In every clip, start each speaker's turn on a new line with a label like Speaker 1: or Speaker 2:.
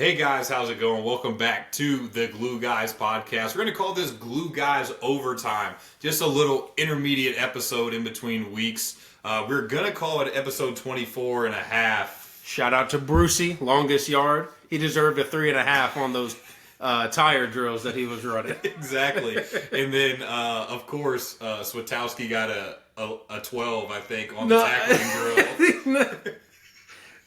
Speaker 1: Hey guys, how's it going? Welcome back to the Glue Guys podcast. We're going to call this Glue Guys Overtime. Just a little intermediate episode in between weeks. We're going to call it episode 24 and a half.
Speaker 2: Shout out to Brucey, longest yard. He deserved a 3.5 on those tire drills that he was running.
Speaker 1: Exactly. And then, of course, Swatowski got a 12, I think, on the tackling drill.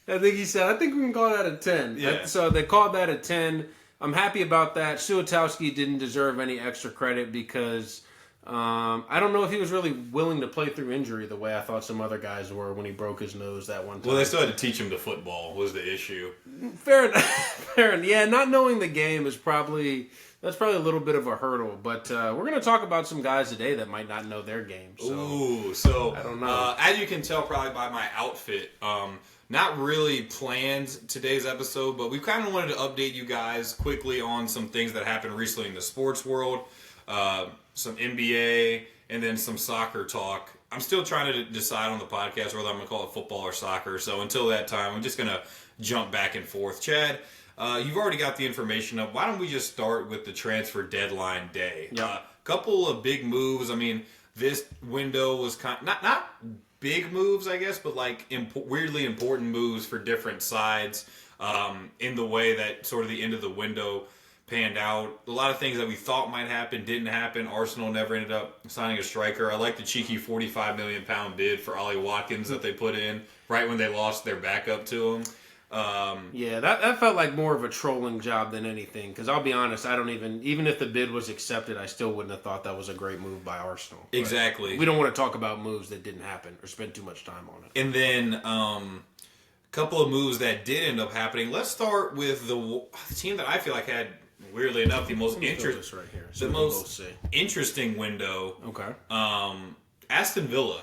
Speaker 2: I think he said, I think we can call that a 10.
Speaker 1: Yeah.
Speaker 2: So they called that a 10. I'm happy about that. Suatowski didn't deserve any extra credit because I don't know if he was really willing to play through injury the way I thought some other guys were when he broke his nose that one time.
Speaker 1: Well, they still had to teach him to football was the issue.
Speaker 2: Fair enough. Fair enough. Yeah, not knowing the game is probably a little bit of a hurdle. But we're going to talk about some guys today that might not know their game. So,
Speaker 1: I
Speaker 2: don't know.
Speaker 1: As you can tell probably by my outfit, not really planned today's episode, but we kind of wanted to update you guys quickly on some things that happened recently in the sports world, some NBA, and then some soccer talk. I'm still trying to decide on the podcast whether I'm going to call it football or soccer, so until that time, I'm just going to jump back and forth. Chad, you've already got the information up. Why don't we just start with the transfer deadline day?
Speaker 2: Yep.
Speaker 1: Couple of big moves. I mean, this window was not big moves, I guess, but like weirdly important moves for different sides in the way that sort of the end of the window panned out. A lot of things that we thought might happen didn't happen. Arsenal never ended up signing a striker. I like the cheeky £45 million bid for Ollie Watkins that they put in right when they lost their backup to him.
Speaker 2: Yeah, that felt like more of a trolling job than anything. Because I'll be honest, I don't even if the bid was accepted, I still wouldn't have thought that was a great move by Arsenal. But
Speaker 1: exactly.
Speaker 2: we don't want to talk about moves that didn't happen or spend too much time on it.
Speaker 1: And then a couple of moves that did end up happening. Let's start with the team that I feel like had, weirdly enough, the most interesting
Speaker 2: right here.
Speaker 1: the most interesting window.
Speaker 2: Okay.
Speaker 1: Aston Villa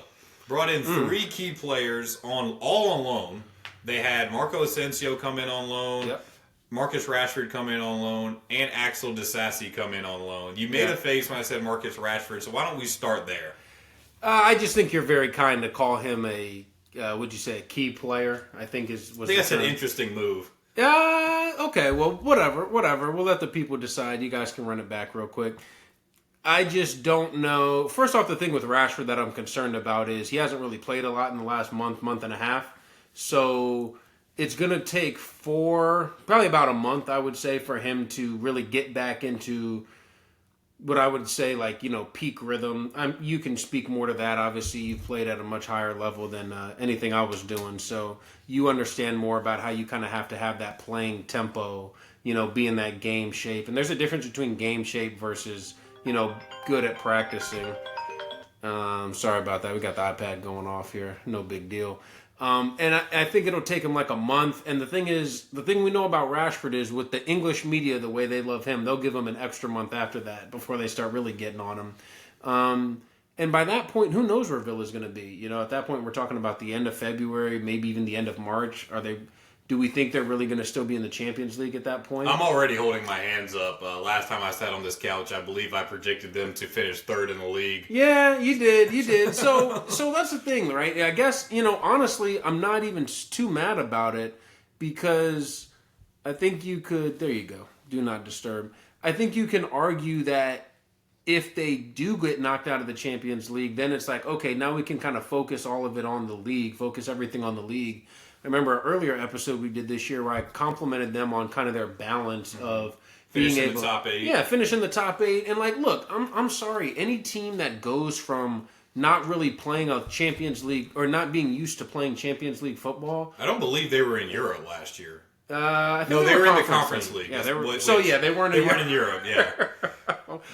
Speaker 1: brought in 3 key players all on loan. They had Marco Asensio come in on loan,
Speaker 2: Yep.
Speaker 1: Marcus Rashford come in on loan, and Axel Disasi come in on loan. You made a face when I said Marcus Rashford, so why don't we start there?
Speaker 2: I just think you're very kind to call him a would you say a key player? I think
Speaker 1: That's an interesting move.
Speaker 2: Okay, well, whatever. We'll let the people decide. You guys can run it back real quick. I just don't know. First off, the thing with Rashford that I'm concerned about is he hasn't really played a lot in the last month and a half. So it's going to take probably about a month, I would say, for him to really get back into what I would say, like, peak rhythm. You can speak more to that. Obviously, you've played at a much higher level than anything I was doing. So you understand more about how you kind of have to have that playing tempo, be in that game shape. And there's a difference between game shape versus, good at practicing. Sorry about that. We got the iPad going off here. No big deal. And I think it'll take him like a month. And the thing we know about Rashford is with the English media, the way they love him, they'll give him an extra month after that before they start really getting on him. And by that point, who knows where Villa's going to be? At that point, we're talking about the end of February, maybe even the end of March. Do we think they're really going to still be in the Champions League at that point?
Speaker 1: I'm already holding my hands up. Last time I sat on this couch, I believe I predicted them to finish 3rd in the league.
Speaker 2: Yeah, you did. So that's the thing, right? I guess, honestly, I'm not even too mad about it because I think you could, there you go, do not disturb. I think you can argue that if they do get knocked out of the Champions League, then it's like, okay, now we can kind of focus all of it on the league, focus everything on the league. I remember an earlier episode we did this year where I complimented them on kind of their balance of being able
Speaker 1: the top 8.
Speaker 2: Yeah, finishing the top 8. And look, I'm sorry, any team that goes from not really playing a Champions League or not being used to playing Champions League football.
Speaker 1: I don't believe they were in Europe last year.
Speaker 2: I think
Speaker 1: no, they were in the Conference League.
Speaker 2: Yeah,
Speaker 1: they were.
Speaker 2: They weren't
Speaker 1: in Europe. Yeah,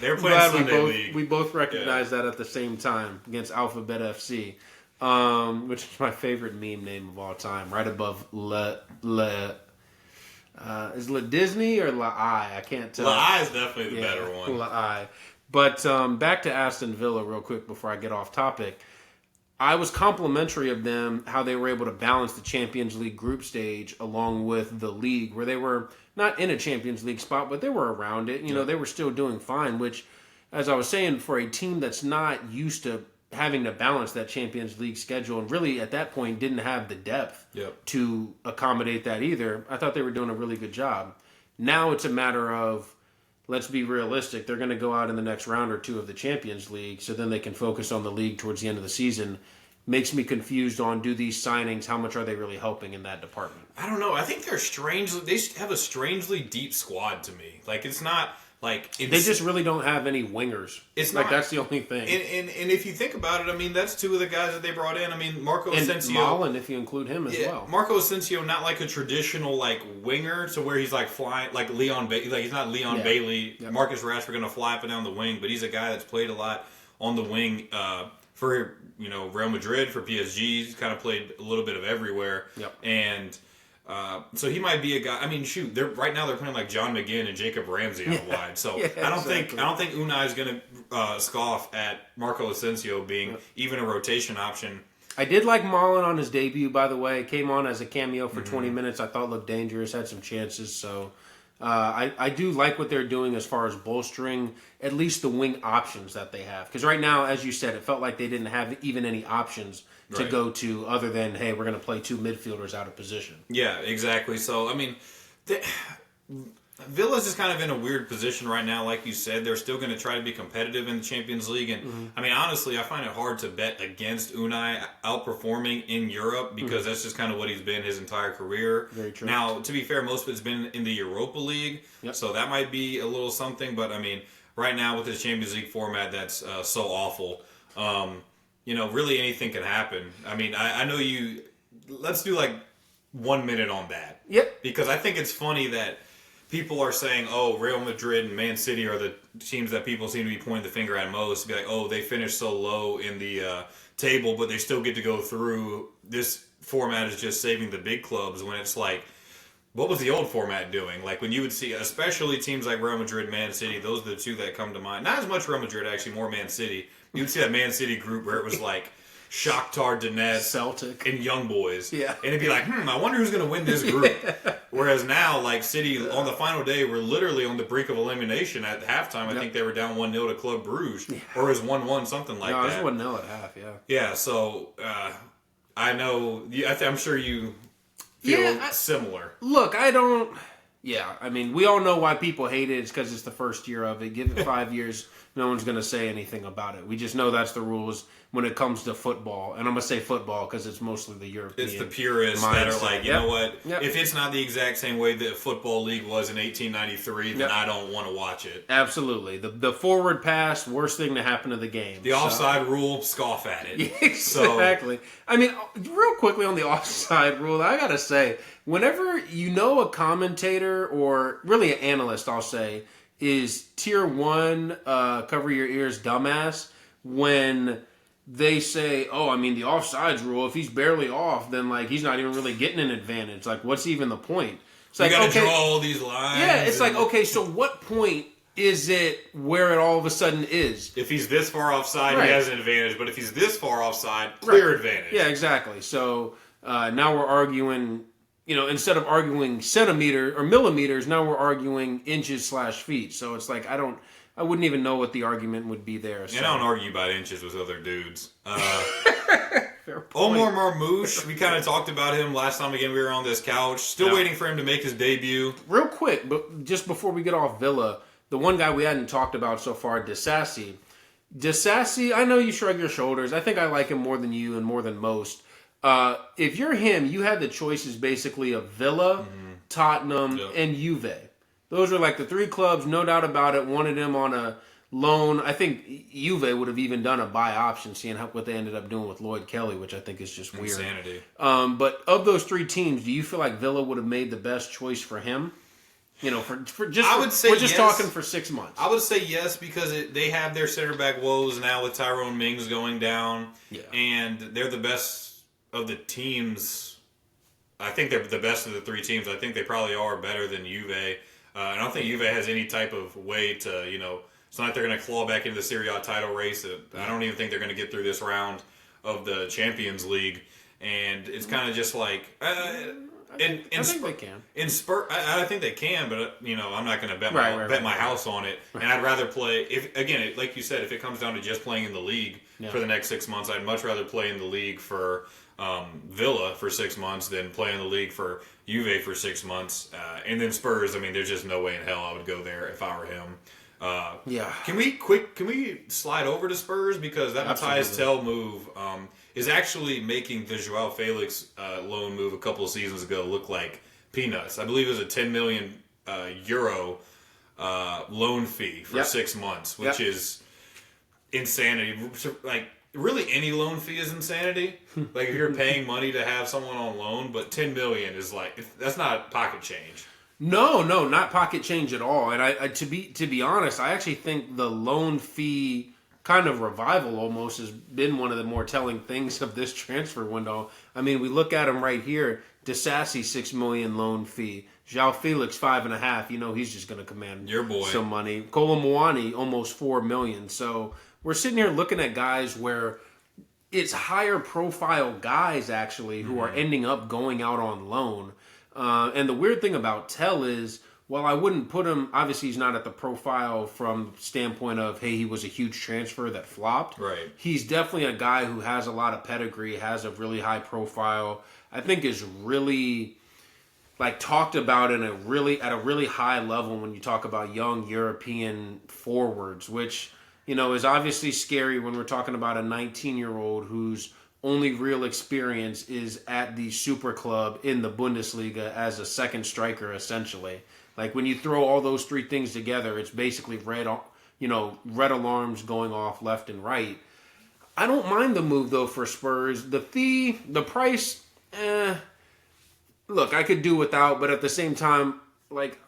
Speaker 1: they were playing Sunday League.
Speaker 2: We both recognized that at the same time against Alphabet FC. Which is my favorite meme name of all time, right above is La Disney or La I? I can't tell.
Speaker 1: La I is definitely the better one.
Speaker 2: La I. But back to Aston Villa real quick before I get off topic. I was complimentary of them, how they were able to balance the Champions League group stage along with the league, where they were not in a Champions League spot, but they were around it. They were still doing fine, which, as I was saying, for a team that's not used to having to balance that Champions League schedule and really at that point didn't have the depth to accommodate that either, I thought they were doing a really good job. Now it's a matter of, let's be realistic. They're going to go out in the next round or two of the Champions League, so then they can focus on the league towards the end of the season. Makes me confused on, do these signings, how much are they really helping in that department?
Speaker 1: I don't know. I think they have a strangely deep squad to me. Like, it's not like...
Speaker 2: They just really don't have any wingers.
Speaker 1: It's
Speaker 2: like,
Speaker 1: not,
Speaker 2: that's the only thing.
Speaker 1: And if you think about it, I mean, that's two of the guys that they brought in. I mean, Marco Asensio...
Speaker 2: And Malen, if you include him as well.
Speaker 1: Marco Asensio, not like a traditional, like, winger, to where he's, like, flying... Like, Leon Bailey. Like, he's not Leon Bailey. Yep. Marcus Rashford going to fly up and down the wing, but he's a guy that's played a lot on the wing for... Real Madrid, for PSG. He's kind of played a little bit of everywhere.
Speaker 2: Yep.
Speaker 1: And so he might be a guy. I mean, shoot, right now they're playing like John McGinn and Jacob Ramsey on the wide. So I don't think Unai is going to scoff at Marco Asensio being even a rotation option.
Speaker 2: I did like Malen on his debut, by the way. Came on as a cameo for 20 minutes. I thought looked dangerous, had some chances. So I do like what they're doing as far as bolstering at least the wing options that they have. Because right now, as you said, it felt like they didn't have even any options to go to other than, hey, we're going to play two midfielders out of position. Yeah,
Speaker 1: exactly. So, I mean, Villa's just kind of in a weird position right now. Like you said, they're still going to try to be competitive in the Champions League. And, I mean, honestly, I find it hard to bet against Unai outperforming in Europe because that's just kind of what he's been his entire career.
Speaker 2: Very true.
Speaker 1: Now, to be fair, most of it's been in the Europa League. Yep. So that might be a little something. But, I mean, right now with this Champions League format, that's so awful. Really anything can happen. I mean, I know you... Let's do, 1 minute on that.
Speaker 2: Yep.
Speaker 1: Because I think it's funny that people are saying, oh, Real Madrid and Man City are the teams that people seem to be pointing the finger at most. Be like, oh, they finished so low in the table, but they still get to go through. This format is just saving the big clubs, when it's like, what was the old format doing? Like, when you would see, especially teams like Real Madrid, Man City, those are the two that come to mind. Not as much Real Madrid, actually, more Man City. You would see that Man City group where it was like Shakhtar Donetsk,
Speaker 2: Celtic,
Speaker 1: and Young Boys.
Speaker 2: Yeah.
Speaker 1: And it'd be like, I wonder who's going to win this group. Whereas now, like, City, on the final day, were literally on the brink of elimination at halftime. I think they were down 1-0 to Club Brugge. Yeah. Or it was 1-1, something like that.
Speaker 2: No, it was 1-0 at half, yeah.
Speaker 1: Yeah, so I know, I'm sure you feel similar.
Speaker 2: Look, I don't... Yeah, I mean, we all know why people hate it. It's because it's the first year of it. Give it 5 years, no one's going to say anything about it. We just know that's the rules when it comes to football. And I'm going to say football because it's mostly the European.
Speaker 1: It's the purists that are like, you know what? Yep. If it's not the exact same way the Football League was in 1893, then I don't want to watch it.
Speaker 2: Absolutely. The forward pass, worst thing to happen to the game.
Speaker 1: The offside rule, scoff at it.
Speaker 2: Exactly. I mean, real quickly on the offside rule, I got to say, whenever a commentator or really an analyst, I'll say, is tier 1, cover your ears, dumbass, when they say, oh, I mean, the offsides rule, if he's barely off, then, he's not even really getting an advantage. What's even the point? It's
Speaker 1: you got to draw all these lines.
Speaker 2: Yeah, it's okay, so what point is it where it all of a sudden is?
Speaker 1: If he's this far offside, he has an advantage. But if he's this far offside, clear advantage.
Speaker 2: Yeah, exactly. So now we're arguing... instead of arguing centimeter or millimeters, now we're arguing inches/feet. So it's I wouldn't even know what the argument would be there. So.
Speaker 1: And I don't argue about inches with other dudes. Omar Marmoush, we kind of talked about him last time again we were on this couch. Still waiting for him to make his debut.
Speaker 2: Real quick, but just before we get off Villa, the one guy we hadn't talked about so far, Disasi. Disasi, I know you shrug your shoulders. I think I like him more than you and more than most. If you're him, you had the choices basically of Villa, Tottenham, and Juve. Those are the three clubs, no doubt about it, wanted him on a loan. I think Juve would have even done a buy option, seeing what they ended up doing with Lloyd Kelly, which I think is just weird.
Speaker 1: Insanity.
Speaker 2: But of those three teams, do you feel like Villa would have made the best choice for him? I would say we're just talking for 6 months.
Speaker 1: I would say yes, because they have their center back woes now with Tyrone Mings going down. Yeah. And they're the best of the teams. I think they're the best of the three teams. I think they probably are better than Juve. I don't think Juve has any type of way to, it's not like they're going to claw back into the Serie A title race. I don't even think they're going to get through this round of the Champions League. And it's kind of just like...
Speaker 2: I think they can.
Speaker 1: I think they can, but I'm not going to bet my house on it. And I'd rather play like you said, if it comes down to just playing in the league for the next 6 months, I'd much rather play in the league for Villa for 6 months than play in the league for Juve for 6 months, and then Spurs. I mean, there's just no way in hell I would go there if I were him.
Speaker 2: Yeah.
Speaker 1: Can we slide over to Spurs, because that Matthias Tell move is actually making the Joao Felix loan move a couple of seasons ago look like peanuts. I believe it was a 10 million euro loan fee for 6 months, which is insanity. Like, really, any loan fee is insanity. Like, if you're paying money to have someone on loan, but 10 million is like, that's not pocket change.
Speaker 2: No, not pocket change at all. And I to be honest, I actually think the loan fee kind of revival almost has been one of the more telling things of this transfer window. I mean, we look at him right here. Disasi, $6 million loan fee. João Felix, 5.5. You know he's just going to command
Speaker 1: your boy
Speaker 2: some money. Kolo Muani, almost $4 million. So we're sitting here looking at guys where it's higher profile guys actually who are ending up going out on loan. And the weird thing about Tell is, while I wouldn't put him, obviously he's not at the profile from standpoint of, hey, he was a huge transfer that flopped.
Speaker 1: Right.
Speaker 2: He's definitely a guy who has a lot of pedigree, has a really high profile. I think is really like talked about at a really high level when you talk about young European forwards, which, you know, is obviously scary when we're talking about a 19-year-old who's only real experience is at the super club in the Bundesliga as a second striker, essentially. Like, when you throw all those three things together, it's basically red alarms going off left and right. I don't mind the move, though, for Spurs. The fee, the price, look, I could do without, but at the same time, like,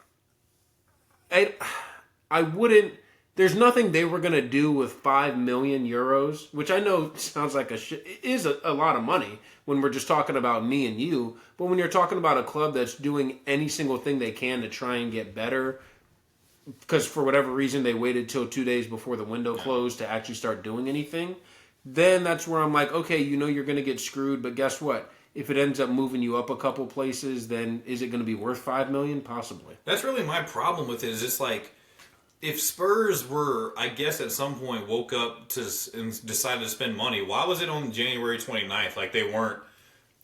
Speaker 2: I wouldn't. There's nothing they were going to do with 5 million euros, which I know sounds like is a lot of money when we're just talking about me and you. But when you're talking about a club that's doing any single thing they can to try and get better, because for whatever reason they waited till 2 days before the window closed to actually start doing anything, then that's where I'm like, okay, you know you're going to get screwed, but guess what? If it ends up moving you up a couple places, then is it going to be worth 5 million? Possibly.
Speaker 1: That's really my problem with it. Is it's like, if Spurs were, I guess, at some point woke up and decided to spend money, why was it on January 29th? Like, they weren't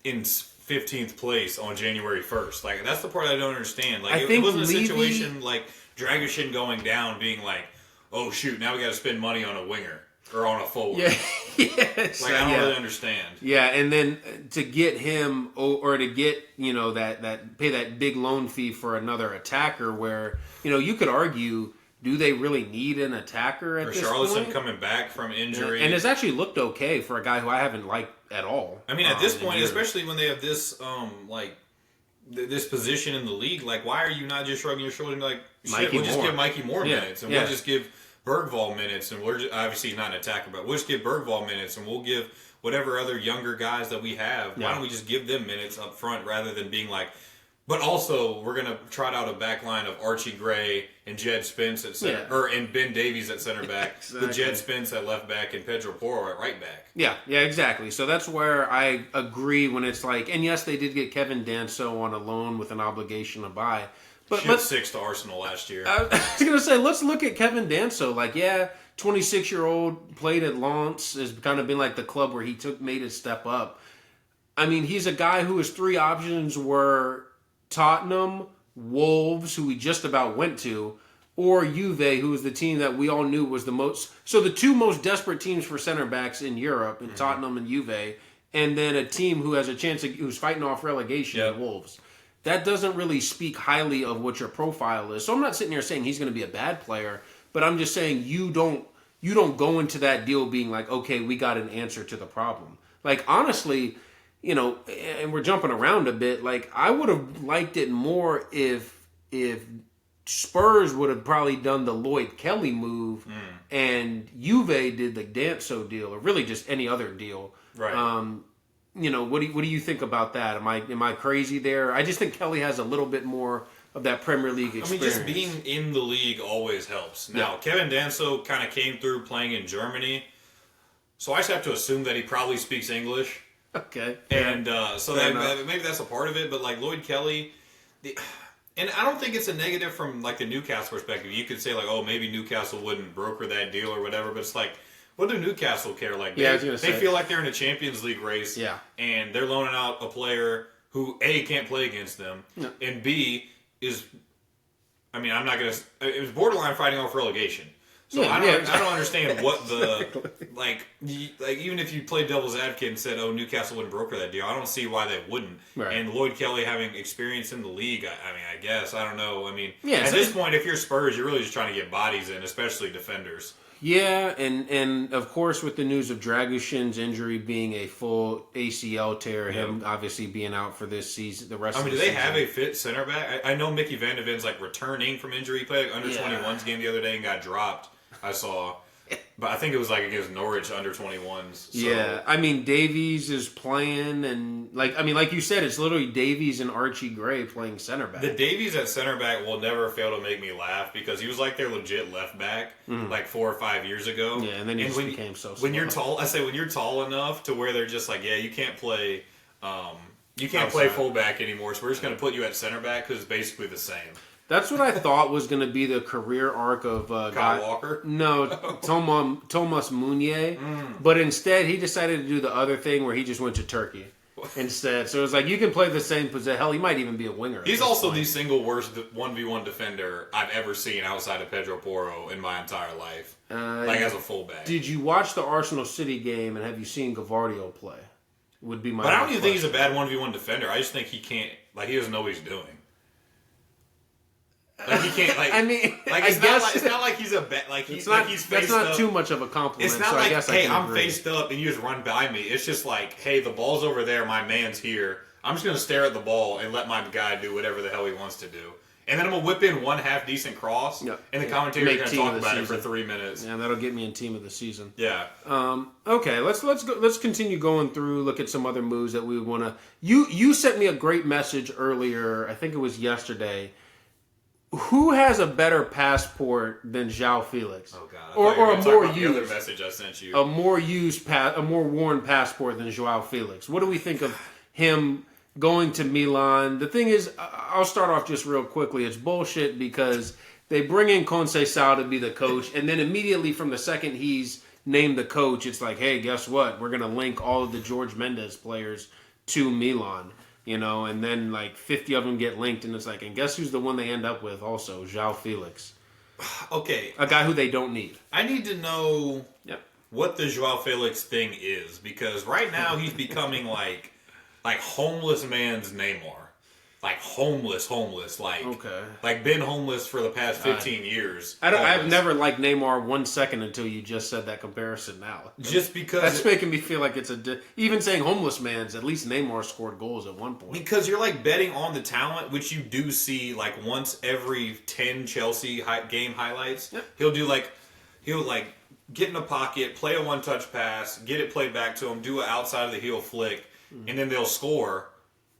Speaker 1: in 15th place on January 1st. Like, that's the part I don't understand. Like, it wasn't a situation like Dragoshin going down being like, oh, shoot, now we got to spend money on a winger or on a forward.
Speaker 2: Yeah. Yes.
Speaker 1: Like, I don't really understand.
Speaker 2: Yeah, and then to get him, or to get, you know, that pay that big loan fee for another attacker where, you know, you could argue, do they really need an attacker at this point?
Speaker 1: Charleston coming back from injury.
Speaker 2: And it's actually looked okay for a guy who I haven't liked at all.
Speaker 1: I mean, at this point, especially when they have this, this position in the league, like, why are you not just shrugging your shoulder and be like, shit, we'll just give Mikey Moore minutes, and we'll just give Bergvall minutes, and obviously he's not an attacker, but we'll just give Bergvall minutes, and we'll give whatever other younger guys that we have, why don't we just give them minutes up front rather than being like, but also, we're going to trot out a back line of Archie Gray and Jed Spence at center, and Ben Davies at center back, exactly. With Jed Spence at left back and Pedro Porro at right back. Yeah,
Speaker 2: exactly. So that's where I agree when it's like, and yes, they did get Kevin Danso on a loan with an obligation to buy.
Speaker 1: But shipped 6 to Arsenal last year.
Speaker 2: I was going to say, let's look at Kevin Danso. Like, 26-year-old, played at Lens, has kind of been like the club where he made his step up. I mean, he's a guy who his three options were Tottenham, Wolves, who we just about went to, or Juve, who was the team that we all knew was the most. So the two most desperate teams for center backs in Europe, in Tottenham and Juve, and then a team who has a chance who's fighting off relegation, Wolves. That doesn't really speak highly of what your profile is. So I'm not sitting here saying he's going to be a bad player, but I'm just saying you don't go into that deal being like, okay, we got an answer to the problem. Like, honestly, you know, and we're jumping around a bit, like, I would have liked it more if Spurs would have probably done the Lloyd Kelly move and Juve did the Danso deal, or really just any other deal.
Speaker 1: Right.
Speaker 2: You know, what do you think about that? Am I crazy there? I just think Kelly has a little bit more of that Premier League experience.
Speaker 1: I mean, just being in the league always helps. Now, Kevin Danso kind of came through playing in Germany, so I just have to assume that he probably speaks English.
Speaker 2: Okay.
Speaker 1: And so maybe that's a part of it, but like Lloyd Kelly, and I don't think it's a negative from like the Newcastle perspective. You could say like, oh, maybe Newcastle wouldn't broker that deal or whatever, but it's like, what do Newcastle care? Like, they feel like they're in a Champions League race, and they're loaning out a player who A, can't play against them, and B, is, I mean, I'm not going to, it was borderline fighting off relegation. So I don't understand what the, like, even if you played devil's advocate and said, oh, Newcastle wouldn't broker that deal, I don't see why they wouldn't.
Speaker 2: Right.
Speaker 1: And Lloyd Kelly having experience in the league, I mean, I guess, I don't know. I mean,
Speaker 2: at
Speaker 1: this point, if you're Spurs, you're really just trying to get bodies in, especially defenders.
Speaker 2: Yeah, and of course with the news of Dragushin's injury being a full ACL tear, him obviously being out for this season, the rest of the season.
Speaker 1: Do they have a fit center back? I know Mickey Van de Ven's like returning from injury. He played under 21's game the other day and got dropped. I saw, but I think it was like against Norwich under 21s. So.
Speaker 2: Yeah, I mean Davies is playing, and like you said, it's literally Davies and Archie Gray playing center back.
Speaker 1: The Davies at center back will never fail to make me laugh because he was like their legit left back like 4 or 5 years ago.
Speaker 2: Yeah, and then he became so slow.
Speaker 1: When you're tall, I say when you're tall enough to where they're just like, yeah, you can't play, play fullback anymore, so we're just going to put you at center back because it's basically the same.
Speaker 2: That's what I thought was going to be the career arc of
Speaker 1: Kyle Walker?
Speaker 2: No, Thomas Meunier. But instead, he decided to do the other thing where he just went to Turkey instead. So it was like, you can play the same position. Hell, he might even be a winger.
Speaker 1: He's also the single worst 1v1 defender I've ever seen outside of Pedro Porro in my entire life. As a fullback.
Speaker 2: Did you watch the Arsenal City game, and have you seen Gavardio play? Would be my.
Speaker 1: But I don't even think he's a bad 1v1 defender. I just think he can't, he doesn't know what he's doing. Like he can't. Like I mean, it's not like he's a bet. Like he's face
Speaker 2: that's not
Speaker 1: up.
Speaker 2: Too much of a compliment.
Speaker 1: It's not
Speaker 2: so
Speaker 1: like,
Speaker 2: I guess
Speaker 1: hey,
Speaker 2: I'm
Speaker 1: faced up and you just run by me. It's just like, hey, the ball's over there. My man's here. I'm just gonna stare at the ball and let my guy do whatever the hell he wants to do. And then I'm gonna whip in one half decent cross, and the commentator's gonna talk about it for 3 minutes.
Speaker 2: Yeah, that'll get me in team of the season.
Speaker 1: Yeah.
Speaker 2: Okay, let's go. Let's continue going through. Look at some other moves that we want to. You sent me a great message earlier. I think it was yesterday. Who has a better passport than João Felix?
Speaker 1: Oh God!
Speaker 2: Or a more used
Speaker 1: the other message I sent you.
Speaker 2: A more worn passport than João Felix. What do we think of him going to Milan? The thing is, I'll start off just real quickly. It's bullshit because they bring in Conceição to be the coach, and then immediately from the second he's named the coach, it's like, hey, guess what? We're gonna link all of the George Mendes players to Milan. And then like 50 of them get linked, and it's like, and guess who's the one they end up with also? João Felix.
Speaker 1: Okay.
Speaker 2: A guy who they don't need.
Speaker 1: I need to know what the João Felix thing is, because right now he's becoming like homeless man's Neymar. Like homeless. Like been homeless for the past 15 years.
Speaker 2: I've never liked Neymar 1 second until you just said that comparison now.
Speaker 1: Just because
Speaker 2: that's making me feel like it's even saying homeless man's, at least Neymar scored goals at one point.
Speaker 1: Because you're like betting on the talent, which you do see like once every 10 Chelsea game highlights. Yep. He'll get in a pocket, play a one-touch pass, get it played back to him, do an outside of the heel flick, and then they'll score.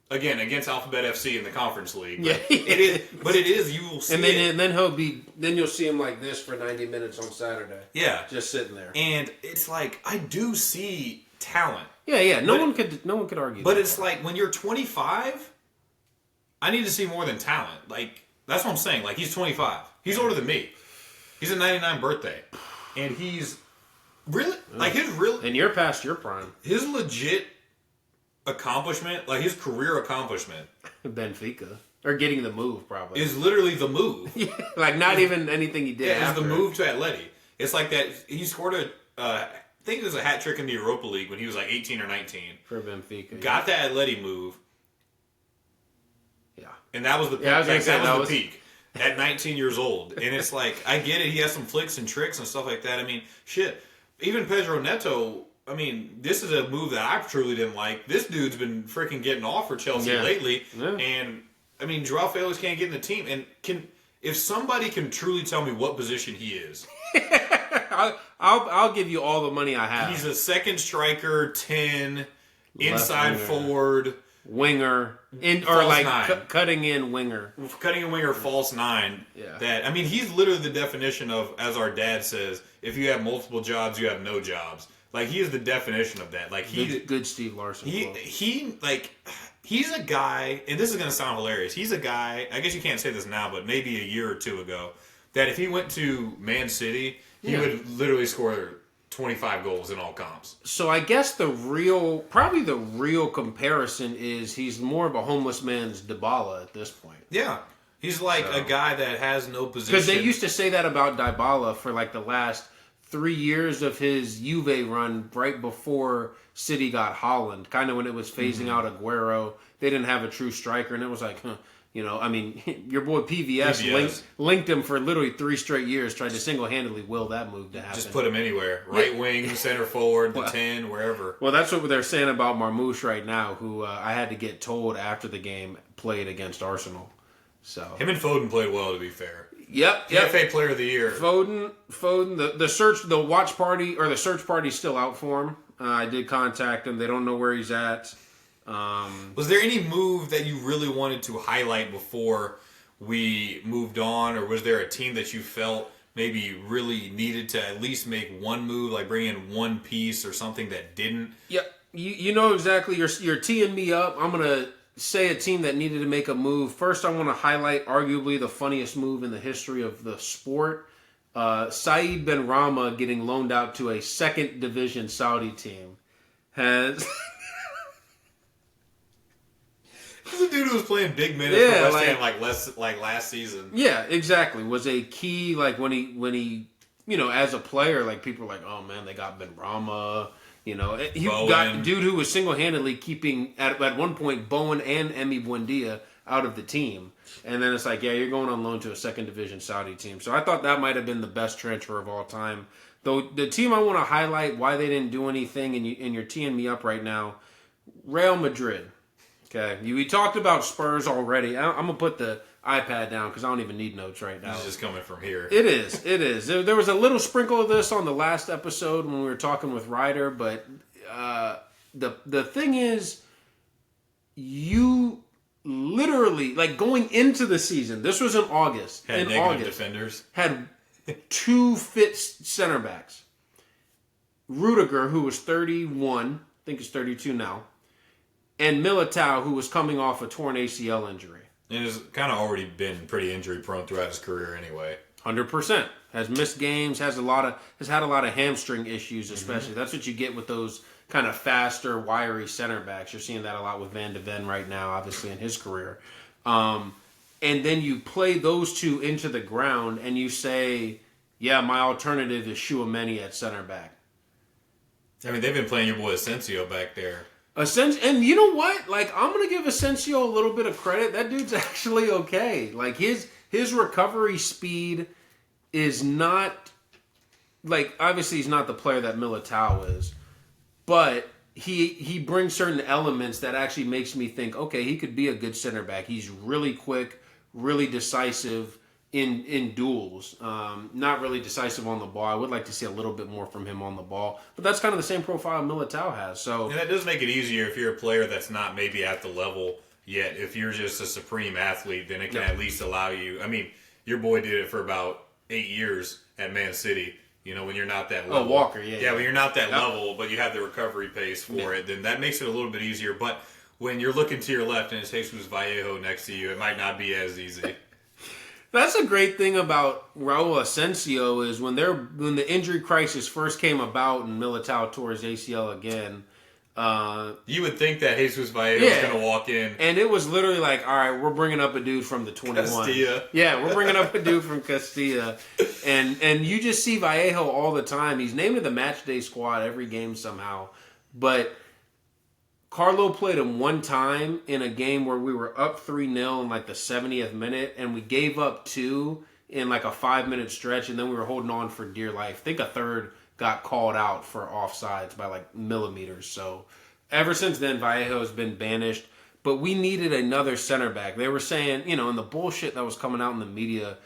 Speaker 1: Again, against Alphabet FC in the Conference League. But it is, you will see
Speaker 2: and then you'll see him like this for 90 minutes on Saturday.
Speaker 1: Yeah.
Speaker 2: Just sitting there.
Speaker 1: And it's like, I do see talent.
Speaker 2: Yeah. No one could argue
Speaker 1: But it's like, when you're 25, I need to see more than talent. Like, that's what I'm saying. Like, he's 25. He's older than me. He's a 99 birthday. And he's really,
Speaker 2: and you're past your prime.
Speaker 1: His legit accomplishment, like his career accomplishment,
Speaker 2: Benfica, or getting the move probably
Speaker 1: is literally the move.
Speaker 2: Like not even anything he did.
Speaker 1: Yeah, it's the move to Atleti. It's like that. He scored I think it was a hat trick in the Europa League when he was like 18 or 19
Speaker 2: for Benfica.
Speaker 1: Got that Atleti move.
Speaker 2: Yeah,
Speaker 1: and that was the peak. That was the peak at 19 years old. And it's like, I get it. He has some flicks and tricks and stuff like that. I mean, shit. Even Pedro Neto. I mean, this is a move that I truly didn't like. This dude's been freaking getting off for Chelsea lately. Yeah. And, I mean, João Felix can't get in the team. And if somebody can truly tell me what position he is.
Speaker 2: I'll give you all the money I have.
Speaker 1: He's a second striker, 10, inside forward.
Speaker 2: Winger. Cutting in winger.
Speaker 1: Cutting in winger, false 9. Yeah. I mean, he's literally the definition of, as our dad says, if you have multiple jobs, you have no jobs. Like, he is the definition of that. Like,
Speaker 2: good Steve Larson.
Speaker 1: He's a guy, and this is going to sound hilarious. He's a guy, I guess you can't say this now, but maybe a year or two ago, that if he went to Man City, he would literally score 25 goals in all comps.
Speaker 2: So I guess probably the real comparison is he's more of a homeless man's Dybala at this point.
Speaker 1: Yeah. He's like a guy that has no position.
Speaker 2: Because they used to say that about Dybala for like the last 3 years of his Juve run right before City got Haaland. Kind of when it was phasing out Aguero. They didn't have a true striker, and it was like, I mean, your boy PVS. Linked him for literally 3 straight years, tried to single-handedly will that move to happen.
Speaker 1: Just put him anywhere. Right wing, center forward, the 10, wherever.
Speaker 2: Well, that's what they're saying about Marmoush right now, who I had to get told after the game played against Arsenal. So
Speaker 1: him and Foden played well, to be fair.
Speaker 2: Yep.
Speaker 1: FA Player of the Year.
Speaker 2: Foden. The search party's still out for him. I did contact him. They don't know where he's at.
Speaker 1: Was there any move that you really wanted to highlight before we moved on, or was there a team that you felt maybe really needed to at least make one move, like bring in one piece or something that didn't?
Speaker 2: Yeah, you know exactly. You're teeing me up. I'm gonna say a team that needed to make a move. First, I want to highlight arguably the funniest move in the history of the sport. Saeed Ben Rama getting loaned out to a second division Saudi team has.
Speaker 1: This is a dude who was playing big minutes for West Ham like last season.
Speaker 2: Yeah, exactly. Was a key when he as a player, like people were like, oh man, they got Ben Rama. He got a dude who was single-handedly keeping at one point Bowen and Emi Buendia out of the team, and then it's like, yeah, you're going on loan to a second division Saudi team. So I thought that might have been the best transfer of all time. Though the team I want to highlight why they didn't do anything, and you're teeing me up right now, Real Madrid. Okay, we talked about Spurs already. I'm gonna put the iPad down because I don't even need notes right now.
Speaker 1: It's just coming from here.
Speaker 2: It is. There was a little sprinkle of this on the last episode when we were talking with Ryder, but the thing is, you literally, like, going into the season, this was in August.
Speaker 1: Had negative defenders.
Speaker 2: Had 2 fit center backs. Rudiger, who was 31, I think he's 32 now, and Militao, who was coming off a torn ACL injury.
Speaker 1: And has kind of already been pretty injury prone throughout his career anyway.
Speaker 2: 100%. Has missed games, has had a lot of hamstring issues, especially. That's what you get with those kind of faster, wiry center backs. You're seeing that a lot with Van de Ven right now, obviously, in his career. And then you play those two into the ground and you say, yeah, my alternative is Tchouaméni at center back.
Speaker 1: I mean, they've been playing your boy Asensio back there.
Speaker 2: And you know what? Like, I'm going to give Asensio a little bit of credit. That dude's actually okay. Like, his recovery speed is not, like, obviously he's not the player that Militao is, but he brings certain elements that actually makes me think, okay, he could be a good center back. He's really quick, really decisive in duels. Not really decisive on the ball. I would like to see a little bit more from him on the ball, but that's kind of the same profile Militao has. So,
Speaker 1: and that does make it easier if you're a player that's not maybe at the level yet. If you're just a supreme athlete, then it can at least allow you. I mean, your boy did it for about 8 years at Man City. You know, when you're not that level.
Speaker 2: Oh, Walker, yeah.
Speaker 1: Yeah, when you're not that level, but you have the recovery pace for it, then that makes it a little bit easier. But when you're looking to your left and it's Jesus Vallejo next to you, it might not be as easy.
Speaker 2: That's a great thing about Raul Asensio is when the injury crisis first came about and Militao tore his ACL again.
Speaker 1: You would think that Jesus Vallejo was going to walk in.
Speaker 2: And it was literally like, all right, we're bringing up a dude from the 21.
Speaker 1: Castilla.
Speaker 2: Yeah, we're bringing up a dude from Castilla. And you just see Vallejo all the time. He's named to the match day squad every game somehow. But Carlo played him one time in a game where we were up 3-0 in like the 70th minute, and we gave up 2 in like a 5-minute stretch, and then we were holding on for dear life. I think a third got called out for offsides by like millimeters. So ever since then, Vallejo has been banished. But we needed another center back. They were saying, in the bullshit that was coming out in the media,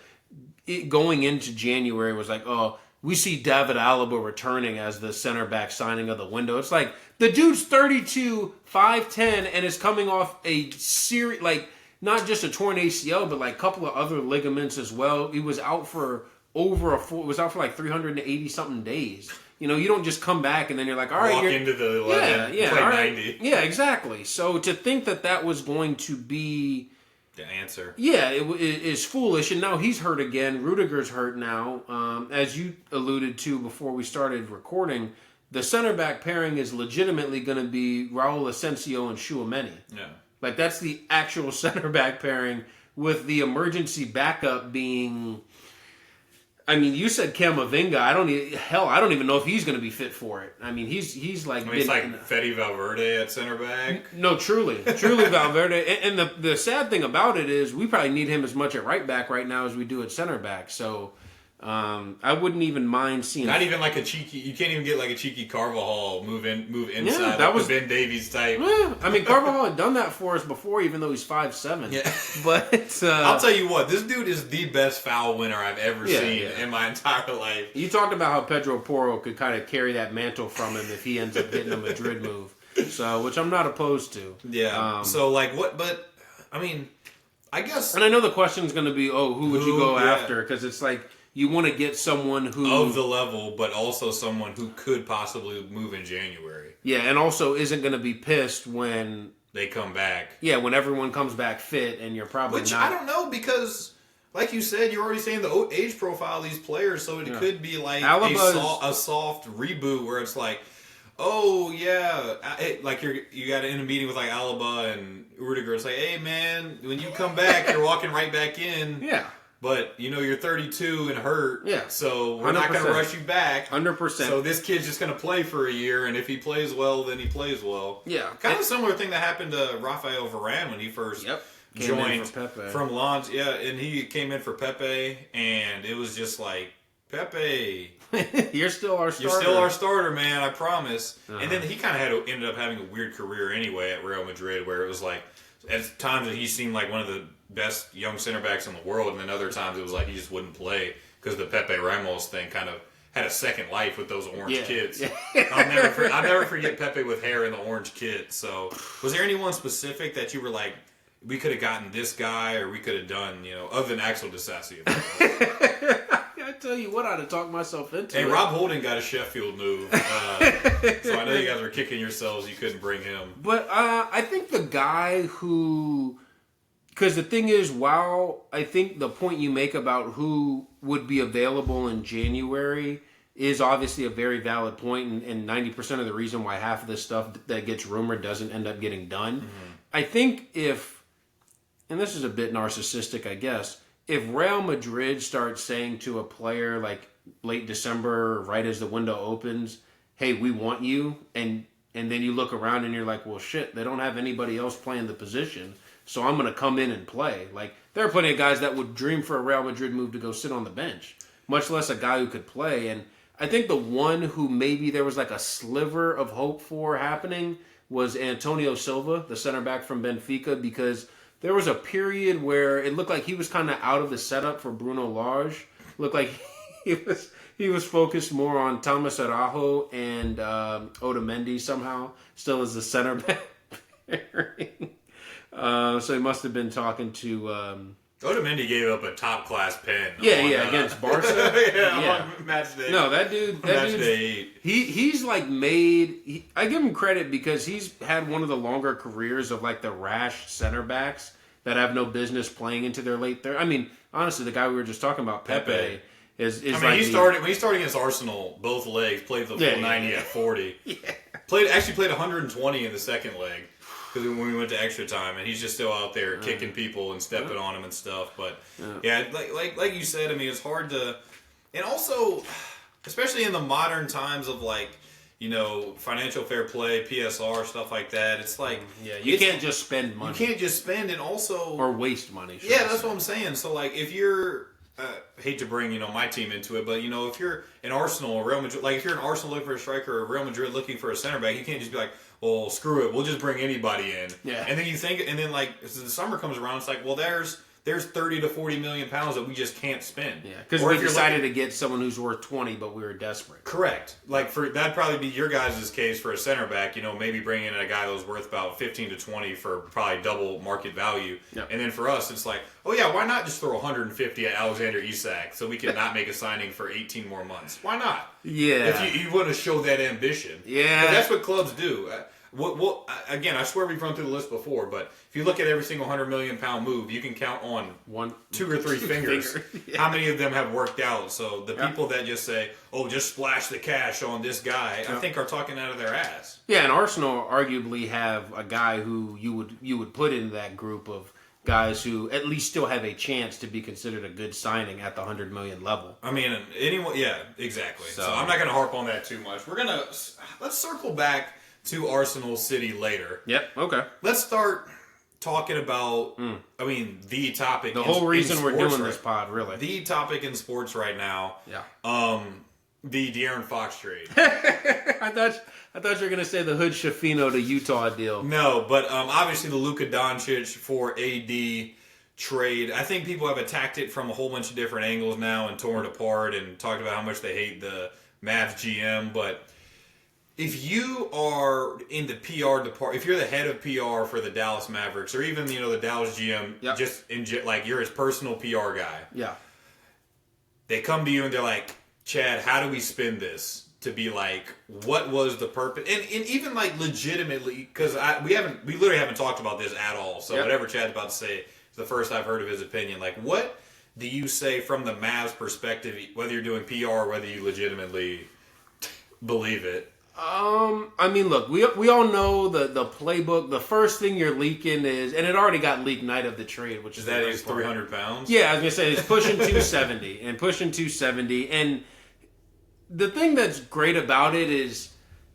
Speaker 2: going into January was like, oh, we see David Alaba returning as the center back signing of the window. It's like, the dude's 32, 5'10", and is coming off a series, like, not just a torn ACL, but like a couple of other ligaments as well. He was out for like 380 something days. You don't just come back and then you're like, all right,
Speaker 1: walk into the 11, play 90.
Speaker 2: Yeah, exactly. So to think that was going to be
Speaker 1: the answer.
Speaker 2: Yeah, it is foolish, and now he's hurt again. Rudiger's hurt now. As you alluded to before we started recording, the center back pairing is legitimately going to be Raul Asensio and Tchouaméni.
Speaker 1: Yeah.
Speaker 2: Like, that's the actual center back pairing, with the emergency backup being... I mean, you said Camavinga. I don't even know if he's going to be fit for it. I mean, he's like...
Speaker 1: it's like Fede Valverde at center back.
Speaker 2: No, truly Valverde. And the sad thing about it is we probably need him as much at right back right now as we do at center back. So I wouldn't even mind seeing...
Speaker 1: Not even like a cheeky... You can't even get like a cheeky Carvajal move inside.
Speaker 2: Yeah, that was
Speaker 1: the Ben Davies type.
Speaker 2: Yeah, I mean, Carvajal had done that for us before, even though he's 5'7".
Speaker 1: Yeah.
Speaker 2: But
Speaker 1: I'll tell you what, this dude is the best foul winner I've ever seen in my entire life.
Speaker 2: You talked about how Pedro Porro could kind of carry that mantle from him if he ends up getting a Madrid move. So, which I'm not opposed to.
Speaker 1: Yeah. So, like, what... But, I mean, I guess...
Speaker 2: And I know the question's going to be, who would you go after? Because it's like... You want to get someone who...
Speaker 1: Of the level, but also someone who could possibly move in January.
Speaker 2: Yeah, and also isn't going to be pissed when...
Speaker 1: They come back.
Speaker 2: Yeah, when everyone comes back fit and you're probably
Speaker 1: Which,
Speaker 2: not...
Speaker 1: I don't know, because, like you said, you're already saying the age profile of these players, so it could be like a soft reboot where it's like, like you got in a meeting with like Alaba and Rudiger. It's like, hey, man, when you come back, you're walking right back in.
Speaker 2: Yeah.
Speaker 1: But, you're 32 and hurt, so we're 100%. Not going to rush you back.
Speaker 2: 100%.
Speaker 1: So this kid's just going to play for a year, and if he plays well, then he plays well.
Speaker 2: Yeah.
Speaker 1: Kind of a similar thing that happened to Rafael Varane when he first joined from Lens. Yeah, and he came in for Pepe, and it was just like, Pepe...
Speaker 2: You're still our starter.
Speaker 1: You're still our starter, man, I promise. And then he kind of ended up having a weird career anyway at Real Madrid, where it was like, at times he seemed like one of the best young center backs in the world, and then other times it was like he just wouldn't play because the Pepe Ramos thing kind of had a second life with those orange kids. I'll never forget Pepe with hair in the orange kit. So, was there anyone specific that you were like, we could have gotten this guy, or we could have done, other than Axel Disasi?
Speaker 2: I tell you what, I'd have talked myself into it.
Speaker 1: Hey, Rob Holding got a Sheffield move, so I know you guys were kicking yourselves you couldn't bring him.
Speaker 2: But I think the guy who... Because the thing is, while I think the point you make about who would be available in January is obviously a very valid point, and 90% of the reason why half of this stuff that gets rumored doesn't end up getting done. Mm-hmm. I think if, and this is a bit narcissistic, I guess, if Real Madrid starts saying to a player like late December, right as the window opens, hey, we want you, and then you look around and you're like, well, shit, they don't have anybody else playing the position, so I'm going to come in and play. Like, there are plenty of guys that would dream for a Real Madrid move to go sit on the bench, much less a guy who could play. And I think the one who maybe there was like a sliver of hope for happening was Antonio Silva, the center back from Benfica, because there was a period where it looked like he was kind of out of the setup for Bruno Lage. Looked like he was focused more on Thomas Araujo and Otamendi somehow, still as the center back pairing. So he must have been talking to...
Speaker 1: Otamendi gave up a top-class pen.
Speaker 2: Against Barca.
Speaker 1: On match day.
Speaker 2: No, that dude... He's like made... I give him credit because he's had one of the longer careers of like the rash center backs that have no business playing into their late 30s. I mean, honestly, the guy we were just talking about, Pepe is
Speaker 1: when he started against Arsenal, both legs, played the full 90 at 40. Yeah. Played 120 in the second leg. Because when we went to extra time, and he's just still out there kicking people and stepping on them and stuff. But like you said, I mean, it's hard to, and also, especially in the modern times of financial fair play, PSR, stuff like that. It's like
Speaker 2: you can't just spend money.
Speaker 1: You can't just spend and also
Speaker 2: or waste money.
Speaker 1: That's what I'm saying. So like, if you're hate to bring my team into it, but if you're an Arsenal or Real Madrid, like if you're an Arsenal looking for a striker or Real Madrid looking for a center back, you can't just be like, well, screw it, we'll just bring anybody in. Yeah. And then you think, and then like as the summer comes around, it's like, well, there's 30 to 40 million pounds that we just can't spend.
Speaker 2: Yeah, because we decided to get someone who's worth 20, but we were desperate.
Speaker 1: Correct. Like that'd probably be your guys' case for a center back. Maybe bringing in a guy that was worth about 15 to 20 for probably double market value. Yep. And then for us, it's like, oh yeah, why not just throw 150 at Alexander Isak so we can not make a signing for 18 more months? Why not?
Speaker 2: Yeah.
Speaker 1: If you want to show that ambition.
Speaker 2: Yeah.
Speaker 1: But that's what clubs do. Again, I swear we've run through the list before, but if you look at every single £100 million move, you can count on 2 or 3 fingers
Speaker 2: Yeah.
Speaker 1: how many of them have worked out. So the people that just say, "Oh, just splash the cash on this guy," I think are talking out of their ass.
Speaker 2: Yeah, and Arsenal arguably have a guy who you would put in that group of guys who at least still have a chance to be considered a good signing at the 100 million level.
Speaker 1: I mean, anyone, yeah, exactly. So I'm not going to harp on that too much. Let's circle back to Arsenal City later.
Speaker 2: Yep. Okay.
Speaker 1: Let's start talking about, I mean, the topic.
Speaker 2: The whole reason we're doing
Speaker 1: right,
Speaker 2: this pod, really.
Speaker 1: The topic in sports right now.
Speaker 2: Yeah.
Speaker 1: The De'Aaron Fox trade.
Speaker 2: I thought you were gonna say the Hood Schifino to Utah deal.
Speaker 1: No, but obviously the Luka Doncic for AD trade. I think people have attacked it from a whole bunch of different angles now and torn it apart and talked about how much they hate the Mavs GM. But if you are in the PR department, if you're the head of PR for the Dallas Mavericks, or even the Dallas GM, like you're his personal PR guy.
Speaker 2: Yeah.
Speaker 1: They come to you and they're like, Chad, how do we spin this to be like, what was the purpose? And even like legitimately, because we literally haven't talked about this at all. So whatever Chad's about to say is the first I've heard of his opinion. Like, what do you say from the Mavs perspective, whether you're doing PR or whether you legitimately believe it?
Speaker 2: I mean, look, we all know the playbook. The first thing you're leaking is, and it already got leaked night of the trade, which is
Speaker 1: that he's 300 pounds.
Speaker 2: Yeah, I was gonna say he's pushing 270, and the thing that's great about it is,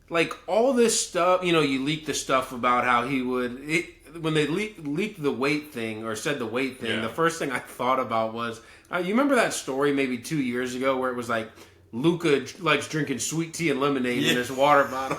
Speaker 2: like, all this stuff. You leak the stuff about how he would when they leaked the weight thing or said the weight thing. The first thing I thought about was, you remember that story maybe 2 years ago where it was like, Luka likes drinking sweet tea and lemonade in his water bottle.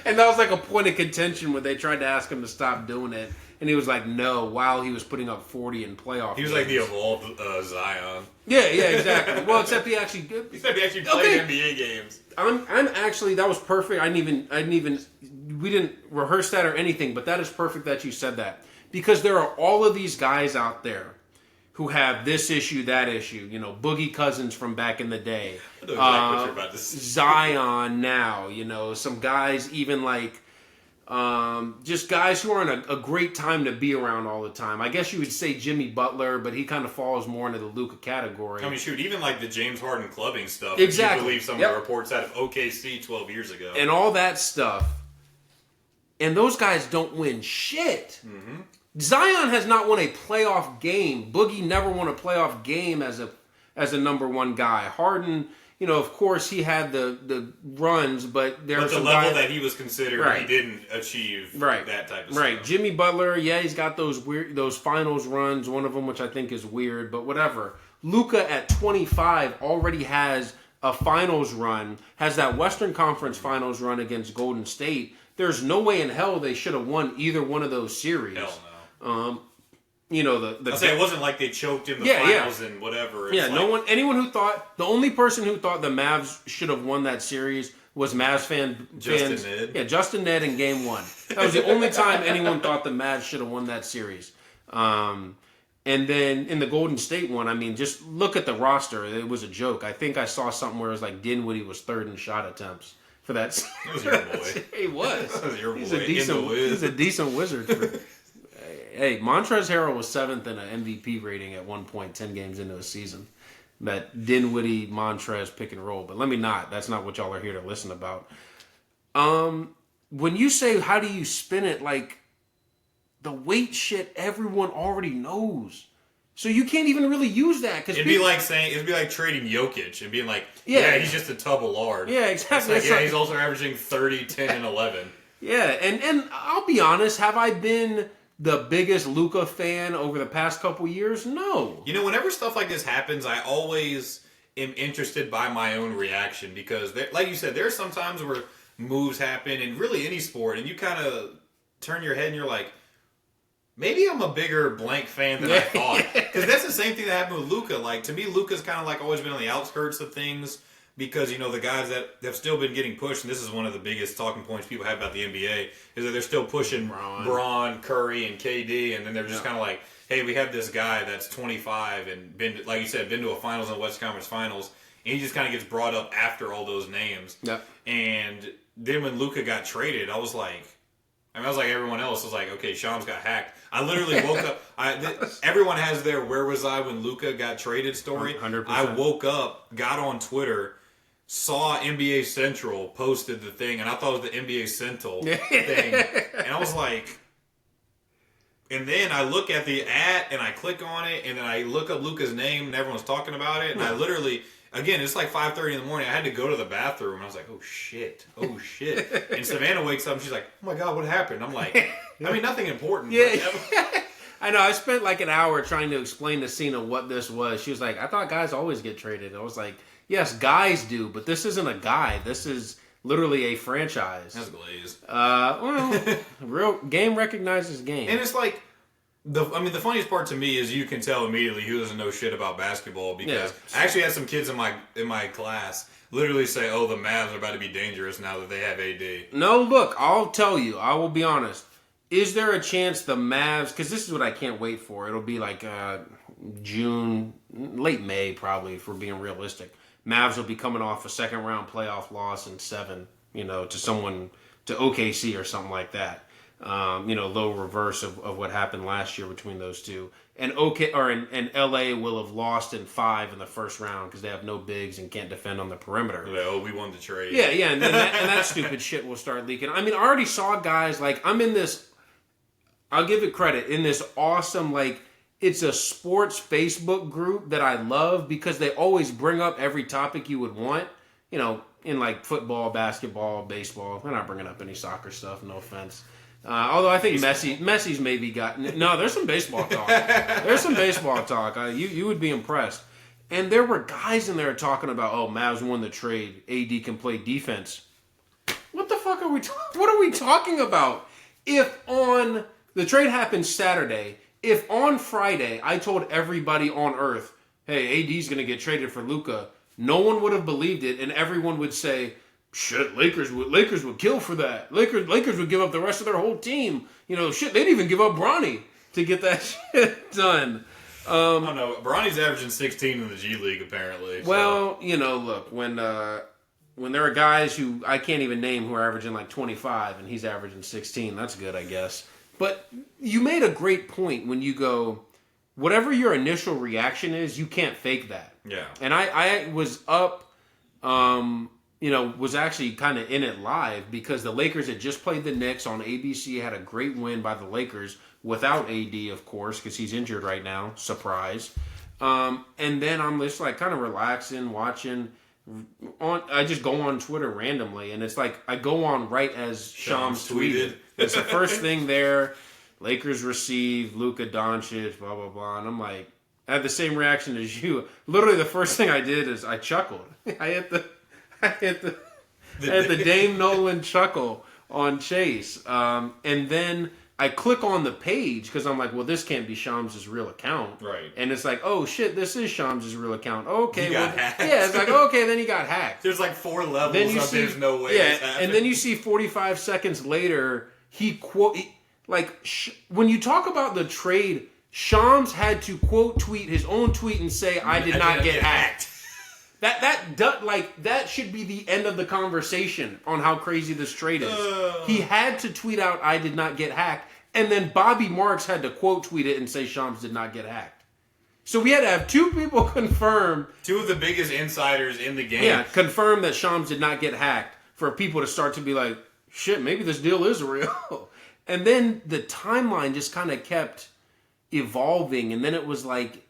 Speaker 2: And that was like a point of contention when they tried to ask him to stop doing it. And he was like, no, while he was putting up 40 in playoff
Speaker 1: He was
Speaker 2: games.
Speaker 1: like the evolved Zion.
Speaker 2: Yeah, exactly. Well, except he actually played
Speaker 1: NBA games.
Speaker 2: I'm actually, that was perfect. We didn't rehearse that or anything, but that is perfect that you said that. Because there are all of these guys out there who have this issue, that issue. Boogie Cousins from back in the day.
Speaker 1: I know exactly what you're about to say.
Speaker 2: Zion now, some guys even like, just guys who aren't a great time to be around all the time. I guess you would say Jimmy Butler, but he kind of falls more into the Luka category.
Speaker 1: I mean, shoot, even like the James Harden clubbing stuff.
Speaker 2: Exactly.
Speaker 1: If you believe some of the reports out of OKC 12 years ago.
Speaker 2: And all that stuff. And those guys don't win shit. Mm-hmm. Zion has not won a playoff game. Boogie never won a playoff game as a number one guy. Harden, of course he had the runs, but there's
Speaker 1: the level that he was considered, he didn't achieve that type of stuff.
Speaker 2: Right. Jimmy Butler, he's got those finals runs, one of them which I think is weird, but whatever. Luka at 25 already has a finals run, has that Western Conference finals run against Golden State. There's no way in hell they should have won either one of those series.
Speaker 1: Hell no.
Speaker 2: I'll say
Speaker 1: it wasn't like they choked in the finals and whatever. It's
Speaker 2: the only person who thought the Mavs should have won that series was Mavs fans.
Speaker 1: Ned.
Speaker 2: Yeah, Justin Ned in Game 1. That was the only time anyone thought the Mavs should have won that series. And then in the Golden State one, I mean, just look at the roster. It was a joke. I think I saw something where it was like Dinwiddie was third in shot attempts for that.
Speaker 1: That was your boy.
Speaker 2: He was.
Speaker 1: That was your boy.
Speaker 2: He's a decent wizard. Hey, Montrezl Harrell was 7th in an MVP rating at one point, 10 games into a season. That Dinwiddie, Montrez pick and roll. But that's not what y'all are here to listen about. When you say, how do you spin it, like, the weight shit everyone already knows. So you can't even really use that. Cause
Speaker 1: it'd be like trading Jokic and being like, he's just a tub of lard.
Speaker 2: Yeah, exactly.
Speaker 1: It's like, he's also averaging 30, 10, and 11.
Speaker 2: Yeah, and I'll be honest, have I been the biggest Luka fan over the past couple years? No.
Speaker 1: Whenever stuff like this happens, I always am interested by my own reaction because, like you said, there's some times where moves happen in really any sport, and you kind of turn your head and you're like, maybe I'm a bigger blank fan than I thought. Because that's the same thing that happened with Luka. Like, to me, Luka's kind of like always been on the outskirts of things because, the guys that have still been getting pushed, and this is one of the biggest talking points people have about the NBA, is that they're still pushing Braun, Curry, and KD, and then they're just kind of like, hey, we have this guy that's 25 and been, like you said, been to a finals and West Conference Finals, and he just kind of gets brought up after all those names.
Speaker 2: Yep.
Speaker 1: And then when Luka got traded, I was like everyone else. I was like, okay, Shams got hacked. I literally woke up. Everyone has their "where was I when Luka got traded" story.
Speaker 2: 100%.
Speaker 1: I woke up, got on Twitter, saw NBA Central posted the thing, and I thought it was the NBA Central thing, and I was like. And then I look at the ad and I click on it, and then I look up Luka's name and everyone's talking about it, and I literally, again, it's like 5:30 in the morning. I had to go to the bathroom, and I was like, oh shit. And Savannah wakes up and she's like, oh my god, what happened? I'm like, I mean, nothing important.
Speaker 2: Yeah. I know. I spent like an hour trying to explain to Cena what this was. She was like, I thought guys always get traded. I was like, yes, guys do, but this isn't a guy. This is literally a franchise.
Speaker 1: That's glazed.
Speaker 2: Well, real game recognizes game.
Speaker 1: And it's like, the funniest part to me is you can tell immediately who doesn't know shit about basketball, because I actually had some kids in my class literally say, oh, the Mavs are about to be dangerous now that they have AD.
Speaker 2: No, look, I'll tell you. I will be honest. Is there a chance the Mavs, because this is what I can't wait for. It'll be like June, late May probably, if we're being realistic. Mavs will be coming off a second round playoff loss in 7, to OKC or something like that. Low reverse of what happened last year between those two. And LA will have lost in 5 in the first round because they have no bigs and can't defend on the perimeter.
Speaker 1: Like, oh, we won the trade.
Speaker 2: Yeah, and that stupid shit will start leaking. I mean, I already saw guys, like, I'm in this, I'll give it credit, in this awesome, like, it's a sports Facebook group that I love because they always bring up every topic you would want, in like football, basketball, baseball. They're not bringing up any soccer stuff, no offense. Although I think Messi's maybe gotten... No, there's some baseball talk. There's some baseball talk. You would be impressed. And there were guys in there talking about, oh, Mavs won the trade. AD can play defense. What the fuck are we... What are we talking about? If on... The trade happened Saturday. If on Friday I told everybody on Earth, hey, AD's going to get traded for Luka, no one would have believed it, and everyone would say... Shit, Lakers would kill for that. Lakers would give up the rest of their whole team. Shit, they'd even give up Bronny to get that shit done.
Speaker 1: I don't know. Bronny's averaging 16 in the G League, apparently. So.
Speaker 2: Well, look, when there are guys who I can't even name who are averaging like 25 and he's averaging 16, that's good, I guess. But you made a great point when you go, whatever your initial reaction is, you can't fake that.
Speaker 1: Yeah.
Speaker 2: And I was up... was actually kind of in it live because the Lakers had just played the Knicks on ABC, had a great win by the Lakers without AD, of course, because he's injured right now. Surprise. And then I'm just like kind of relaxing, watching. I just go on Twitter randomly, and it's like I go on right as Shams tweeted. It's the first thing there. Lakers receive Luka Doncic, blah, blah, blah. And I'm like, I had the same reaction as you. Literally, the first thing I did is I chuckled. I hit the Dame Nolan chuckle on Chase. And then I click on the page because I'm like, well, this can't be Shams' real account.
Speaker 1: Right.
Speaker 2: And it's like, oh, shit, this is Shams' real account. Okay.
Speaker 1: He got hacked.
Speaker 2: Yeah, it's like, okay, then he got hacked.
Speaker 1: There's like 4 levels of there's no way this happened.
Speaker 2: And then you see 45 seconds later, when you talk about the trade, Shams had to quote tweet his own tweet and say, I did not get hacked. That should be the end of the conversation on how crazy this trade is. He had to tweet out, I did not get hacked, and then Bobby Marks had to quote tweet it and say Shams did not get hacked. So we had to have 2 people confirm.
Speaker 1: 2 of the biggest insiders in the game.
Speaker 2: Yeah, confirm that Shams did not get hacked for people to start to be like, shit, maybe this deal is real. And then the timeline just kind of kept evolving, and then it was like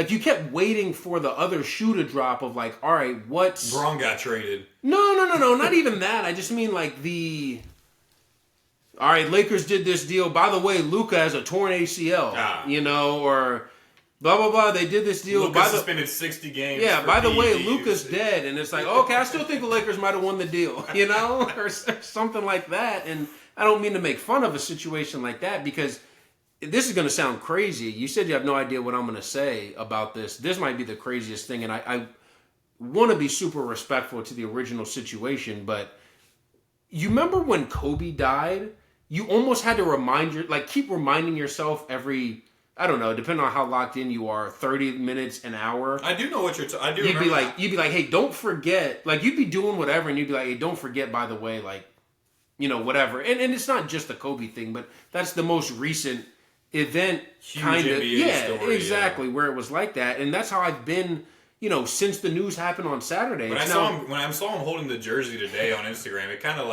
Speaker 2: you kept waiting for the other shoe to drop of like, all right, what's...
Speaker 1: Braun got traded.
Speaker 2: No, not even that. I just mean like all right, Lakers did this deal. By the way, Luka has a torn ACL, or blah, blah, blah. They did this deal.
Speaker 1: Luka suspended 60 games.
Speaker 2: Yeah, by the way, Luka's dead. And it's like, okay, I still think the Lakers might have won the deal, or something like that. And I don't mean to make fun of a situation like that because... This is going to sound crazy. You said you have no idea what I'm going to say about this. This might be the craziest thing, and I want to be super respectful to the original situation, but you remember when Kobe died? You almost had to keep reminding yourself every, I don't know, depending on how locked in you are, 30 minutes, an hour.
Speaker 1: I do know what you're talking about.
Speaker 2: You'd be like, hey, don't forget. Like, you'd be doing whatever, and you'd be like, hey, don't forget, by the way, like, whatever. And it's not just the Kobe thing, but that's the most recent event,
Speaker 1: Huge
Speaker 2: kind of.
Speaker 1: NBA
Speaker 2: Yeah,
Speaker 1: story,
Speaker 2: exactly, where it was like that. And that's how I've been, since the news happened on Saturday.
Speaker 1: When I saw him holding the jersey today on Instagram, it kind of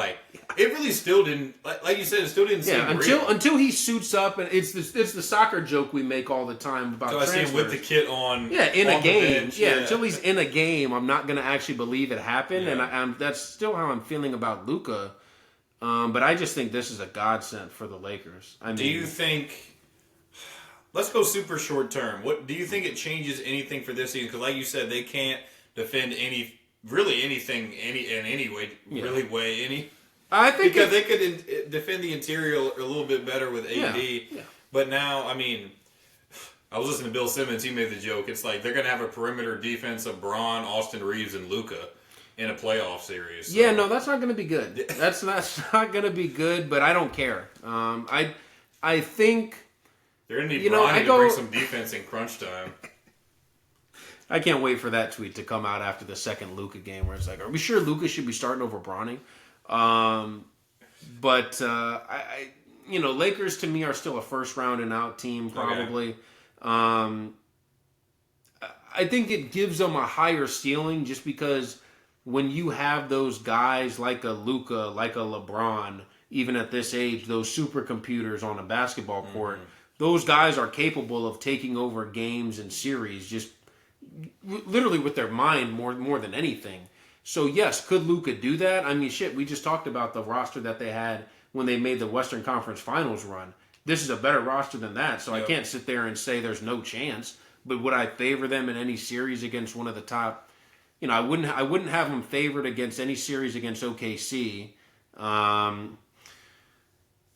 Speaker 1: it really still didn't, like you said, it still didn't seem real.
Speaker 2: Until he suits up, and it's the soccer joke we make all the time about transfers.
Speaker 1: I see him with the kit on.
Speaker 2: Yeah, in a game.
Speaker 1: Bench,
Speaker 2: until he's in a game, I'm not going to actually believe it happened, and that's still how I'm feeling about Luka. But I just think this is a godsend for the Lakers.
Speaker 1: Do you think? Let's go super short term. What do you think it changes anything for this season? Because, like you said, they can't defend anything in any way.
Speaker 2: I think
Speaker 1: because they could defend the interior a little bit better with AD.
Speaker 2: Yeah.
Speaker 1: But now, I was listening to Bill Simmons. He made the joke. It's like they're going to have a perimeter defense of Bron, Austin Reeves, and Luka in a playoff series. So.
Speaker 2: Yeah, no, that's not going to be good. That's not going to be good. But I don't care. I think.
Speaker 1: They're going to need Bronny to bring some defense in crunch time.
Speaker 2: I can't wait for that tweet to come out after the second Luka game where it's like, are we sure Luka should be starting over Bronny? Lakers to me are still a first round and out team probably. Okay. I think it gives them a higher ceiling just because when you have those guys like a Luka, like a LeBron, even at this age, those supercomputers on a basketball court, those guys are capable of taking over games and series just literally with their mind more than anything. So, yes, could Luka do that? We just talked about the roster that they had when they made the Western Conference Finals run. This is a better roster than that, so I can't sit there and say there's no chance. But would I favor them in any series against one of the top? I wouldn't have them favored against any series against OKC.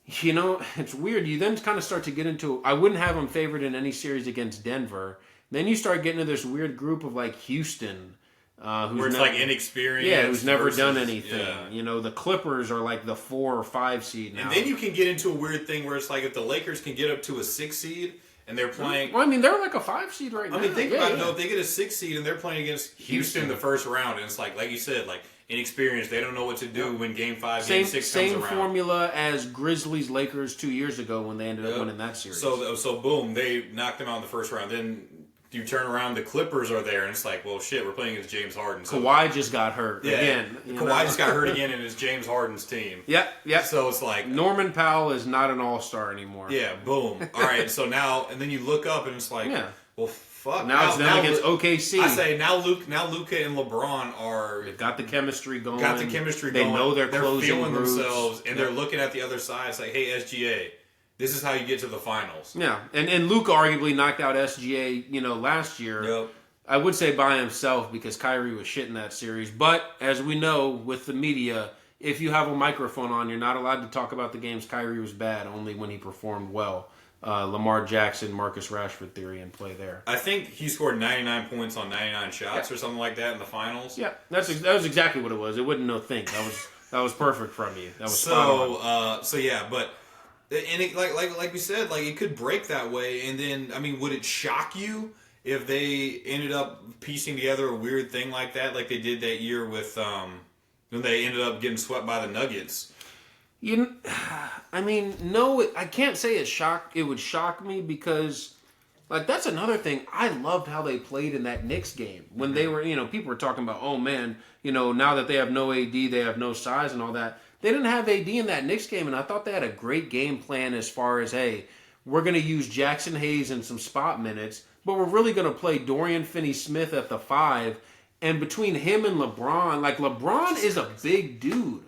Speaker 2: It's weird. You then kind of start to get into, I wouldn't have them favored in any series against Denver. Then you start getting into this weird group of like Houston.
Speaker 1: Where it's like inexperienced.
Speaker 2: Yeah, who's never done anything. Yeah. The Clippers are like the 4 or 5 seed now.
Speaker 1: And then you can get into a weird thing where it's like if the Lakers can get up to a 6 seed and they're playing...
Speaker 2: Well, they're like a 5 seed right now.
Speaker 1: Think about it though. If they get a 6 seed and they're playing against Houston the first round, and it's like you said, inexperienced. They don't know what to do when Game 5, Game 6 comes around.
Speaker 2: Same formula as Grizzlies Lakers 2 years ago when they ended up winning that series.
Speaker 1: So boom, they knocked them out in the first round. Then you turn around, the Clippers are there, and it's like, well, shit, we're playing against James Harden. So
Speaker 2: Kawhi just got hurt again.
Speaker 1: Kawhi just got hurt again, and it's James Harden's team.
Speaker 2: Yep.
Speaker 1: So it's like
Speaker 2: Norman Powell is not an all-star anymore.
Speaker 1: Yeah, boom. All right, so now, and then you look up, and it's like, well, fuck.
Speaker 2: Now it's them against OKC.
Speaker 1: I say now Luka and LeBron
Speaker 2: they've got the chemistry going.
Speaker 1: They
Speaker 2: know they're
Speaker 1: feeling themselves, and they're looking at the other side. It's like, hey, SGA. This is how you get to the finals.
Speaker 2: Yeah, and Luka arguably knocked out SGA, last year.
Speaker 1: Yep.
Speaker 2: I would say by himself because Kyrie was shit in that series. But as we know, with the media, if you have a microphone on, you're not allowed to talk about the games Kyrie was bad, only when he performed well. Lamar Jackson, Marcus Rashford theory in play there.
Speaker 1: I think he scored 99 points on 99 shots or something like that in the finals.
Speaker 2: Yeah, that was exactly what it was. It wasn't no think. That was perfect from you. That was spot on.
Speaker 1: But. And it, like we said, it could break that way. And then, would it shock you if they ended up piecing together a weird thing like that, like they did that year with when they ended up getting swept by the Nuggets?
Speaker 2: No, I can't say it would shock me because, that's another thing. I loved how they played in that Knicks game when they were, people were talking about, oh man, now that they have no AD, they have no size and all that. They didn't have AD in that Knicks game, and I thought they had a great game plan as far as, hey, we're going to use Jackson Hayes in some spot minutes, but we're really going to play Dorian Finney-Smith at the 5, and between him and LeBron, LeBron is a big dude.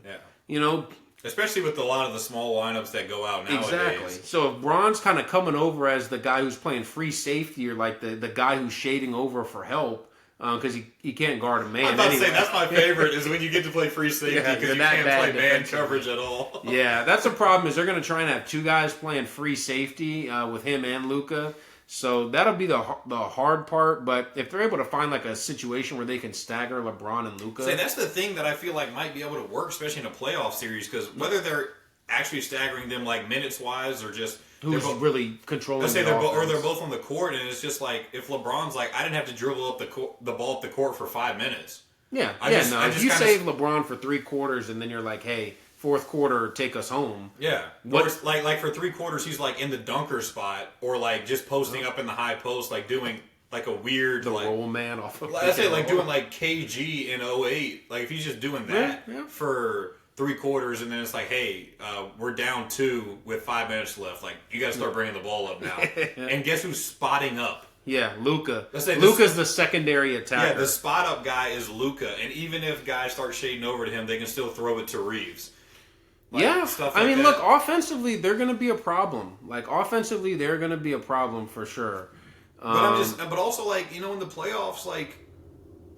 Speaker 1: Yeah. Especially with a lot of the small lineups that go out nowadays.
Speaker 2: Exactly. So if Bron's kind of coming over as the guy who's playing free safety or the guy who's shading over for help, because he can't guard a man.
Speaker 1: I'm about to say, that's my favorite, is when you get to play free safety because you can't play man coverage at all.
Speaker 2: Yeah, that's the problem, is they're going to try and have 2 guys playing free safety with him and Luka. So that'll be the hard part, but if they're able to find a situation where they can stagger LeBron and Luka.
Speaker 1: That's the thing that I feel like might be able to work, especially in a playoff series, because whether they're actually staggering them minutes-wise or just...
Speaker 2: Who's really controlling
Speaker 1: let's say
Speaker 2: the offense.
Speaker 1: Or they're both on the court, and it's just if LeBron's I didn't have to dribble up the ball up the court for 5 minutes.
Speaker 2: Yeah, if you save LeBron for 3 quarters and then you're like, hey, fourth quarter take us home.
Speaker 1: Yeah. Or like for 3 quarters, he's like in the dunker spot or like just posting up in the high post, like doing like a weird
Speaker 2: roll man off of
Speaker 1: I say like doing like KG in 08. Like if he's just doing that for 3 quarters and then it's like, hey, we're down 2 with 5 minutes left. Like you got to start bringing the ball up now. And guess who's spotting up?
Speaker 2: Yeah, Luka. Luka's the secondary attacker.
Speaker 1: Yeah, the spot up guy is Luka, and even if guys start shading over to him, they can still throw it to Reeves.
Speaker 2: Stuff like look, offensively, they're going to be a problem. Like offensively, they're going to be a problem for sure.
Speaker 1: But also like in the playoffs, like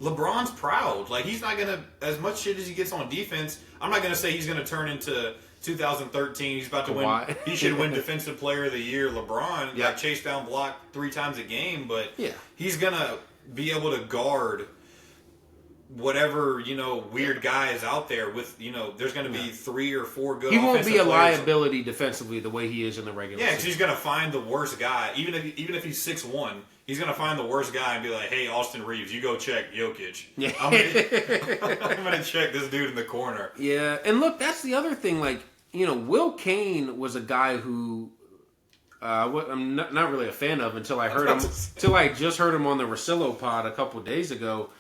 Speaker 1: LeBron's proud. Like he's not going to as much shit as he gets on defense. I'm not going to say he's going to turn into 2013. He's about to win. He should win Defensive Player of the Year. LeBron like chase down block 3 times a game, but he's going to be able to guard whatever weird guy is out there with there's going to be 3 or 4 good.
Speaker 2: He won't be a liability defensively the way he is in the regular season.
Speaker 1: Because he's going to find the worst guy, even if he's 6'1", he's going to find the worst guy and be like, hey, Austin Reeves, you go check Jokic. Yeah. I'm going to check this dude in the corner.
Speaker 2: Yeah, and look, that's the other thing. Like Will Kane was a guy who I'm not really a fan of until I heard him. Until I just heard him on the Rosillo pod a couple days ago.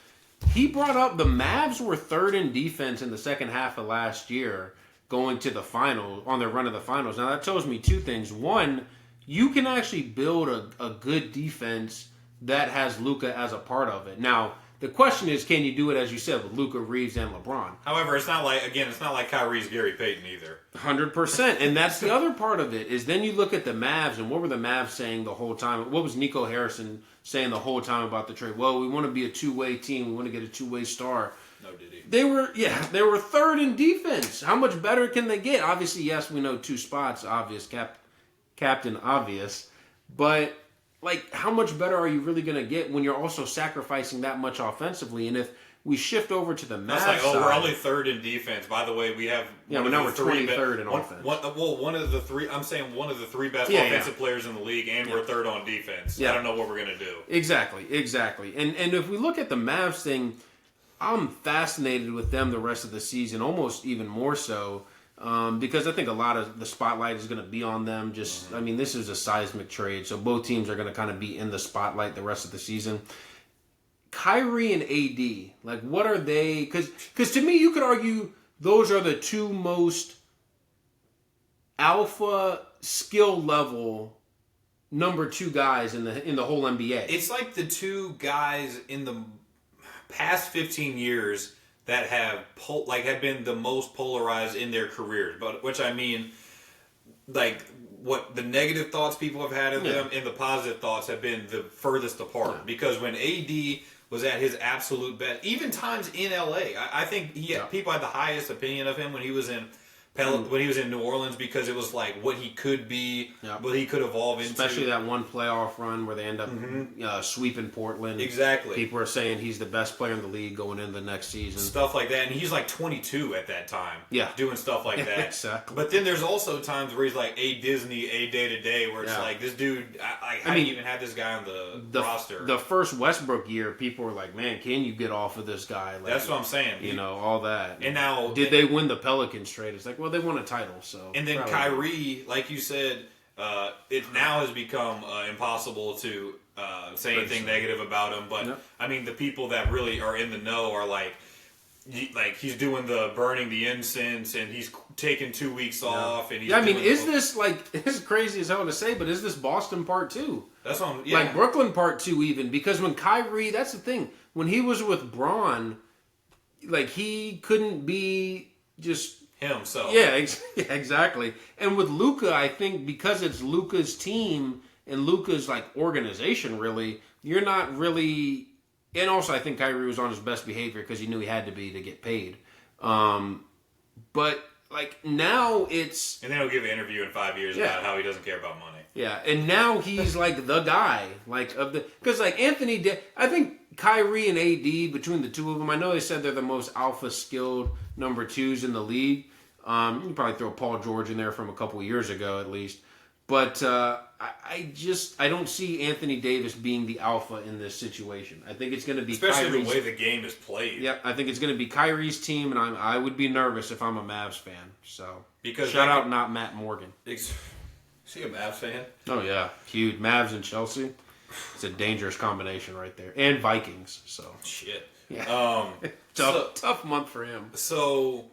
Speaker 2: He brought up the Mavs were 3rd in defense in the second half of last year, going to the finals on their run of the finals. Now that tells me 2 things. One, you can actually build a good defense that has Luka as a part of it. Now the question is, can you do it as you said with Luka, Reeves, and LeBron?
Speaker 1: However, it's not like Kyrie's Gary Payton either.
Speaker 2: 100%, and that's the other part of it. Is then you look at the Mavs, and what were the Mavs saying the whole time? What was Nico Harrison saying the whole time about the trade? Well, we want to be a 2-way team. We want to get a 2-way star.
Speaker 1: No, did he?
Speaker 2: They were 3rd in defense. How much better can they get? Obviously, yes, we know 2 spots, obvious, captain, obvious, but. Like, how much better are you really going to get when you're also sacrificing that much offensively? And if we shift over to the Mavs
Speaker 1: side...
Speaker 2: we're
Speaker 1: only 3rd in defense. By the way, we have...
Speaker 2: Yeah, but now we're 23rd in offense.
Speaker 1: One of the 3... I'm saying one of the 3 best offensive players in the league, and we're 3rd on defense. Yeah. I don't know what we're going to do.
Speaker 2: Exactly. And if we look at the Mavs thing, I'm fascinated with them the rest of the season, almost even more so. Because I think a lot of the spotlight is going to be on them. This is a seismic trade, so both teams are going to kind of be in the spotlight the rest of the season. Kyrie and AD, like, what are they? Because to me, you could argue those are the 2 most alpha skill level number 2 guys in the whole NBA.
Speaker 1: It's like the 2 guys in the past 15 years that have been the most polarized in their careers, but which I mean, like what the negative thoughts people have had of them and the positive thoughts have been the furthest apart. Because when AD was at his absolute best, even times in LA, I think people had the highest opinion of him when he was in when he was in New Orleans, because it was like what he could be, what he could evolve into.
Speaker 2: Especially that one playoff run where they end up sweeping Portland.
Speaker 1: Exactly.
Speaker 2: People are saying he's the best player in the league going into the next season.
Speaker 1: Stuff like that. And he's like 22 at that time.
Speaker 2: Yeah.
Speaker 1: Doing stuff like that.
Speaker 2: Exactly.
Speaker 1: But then there's also times where he's like a Disney, a day-to-day, where it's like, this dude, how do you even have this guy on the roster?
Speaker 2: The first Westbrook year, people were like, man, can you get off of this guy? Like,
Speaker 1: that's what I'm saying.
Speaker 2: All that.
Speaker 1: And now...
Speaker 2: Did they win the Pelicans trade? It's like, well, they won a title, so...
Speaker 1: And then Kyrie, like you said, it now has become impossible to say anything negative about him. But, I mean, the people that really are in the know are like he's doing the burning the incense, and he's taking 2 weeks off. And he's
Speaker 2: this like, it's crazy as hell to say, but is this Boston part 2?
Speaker 1: That's what I'm...
Speaker 2: Like, Brooklyn part 2 even, because when Kyrie, that's the thing, when he was with Braun, like, he couldn't be just...
Speaker 1: himself.
Speaker 2: Yeah, exactly. And with Luka, I think because it's Luka's team and Luka's like organization, really, you're not really. And also, I think Kyrie was on his best behavior because he knew he had to be to get paid. But like now, it's
Speaker 1: and then he'll give an interview in 5 years about how he doesn't care about money.
Speaker 2: Yeah, and now he's like the guy, like of the because like Anthony did. I think Kyrie and AD, between the 2 of them, I know they said they're the most alpha skilled number 2s in the league. You can probably throw Paul George in there from a couple of years ago at least. But I don't see Anthony Davis being the alpha in this situation. I think it's going to be
Speaker 1: especially
Speaker 2: Kyrie's,
Speaker 1: the way the game is played.
Speaker 2: Yeah, I think it's going to be Kyrie's team, and I would be nervous if I'm a Mavs fan. So
Speaker 1: because
Speaker 2: shout out, not Matt Morgan.
Speaker 1: Is he a Mavs fan?
Speaker 2: Oh yeah, huge Mavs and Chelsea. It's a dangerous combination right there, and Vikings. So
Speaker 1: shit.
Speaker 2: Yeah. Tough month for him.
Speaker 1: So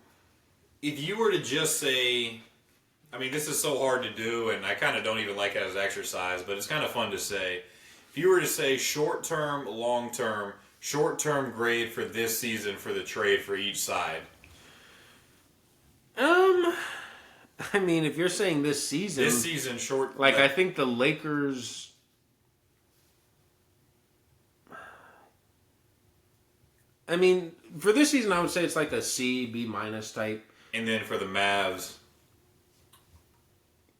Speaker 1: if you were to just say, I mean, this is so hard to do, and I kind of don't even like it as exercise, but it's kind of fun to say. If you were to say short-term, long-term, short-term grade for this season for the trade for each side.
Speaker 2: I mean, if you're saying this season
Speaker 1: short.
Speaker 2: Like, I think the Lakers. I mean, for this season, I would say it's like a C, B minus type.
Speaker 1: And then for the Mavs,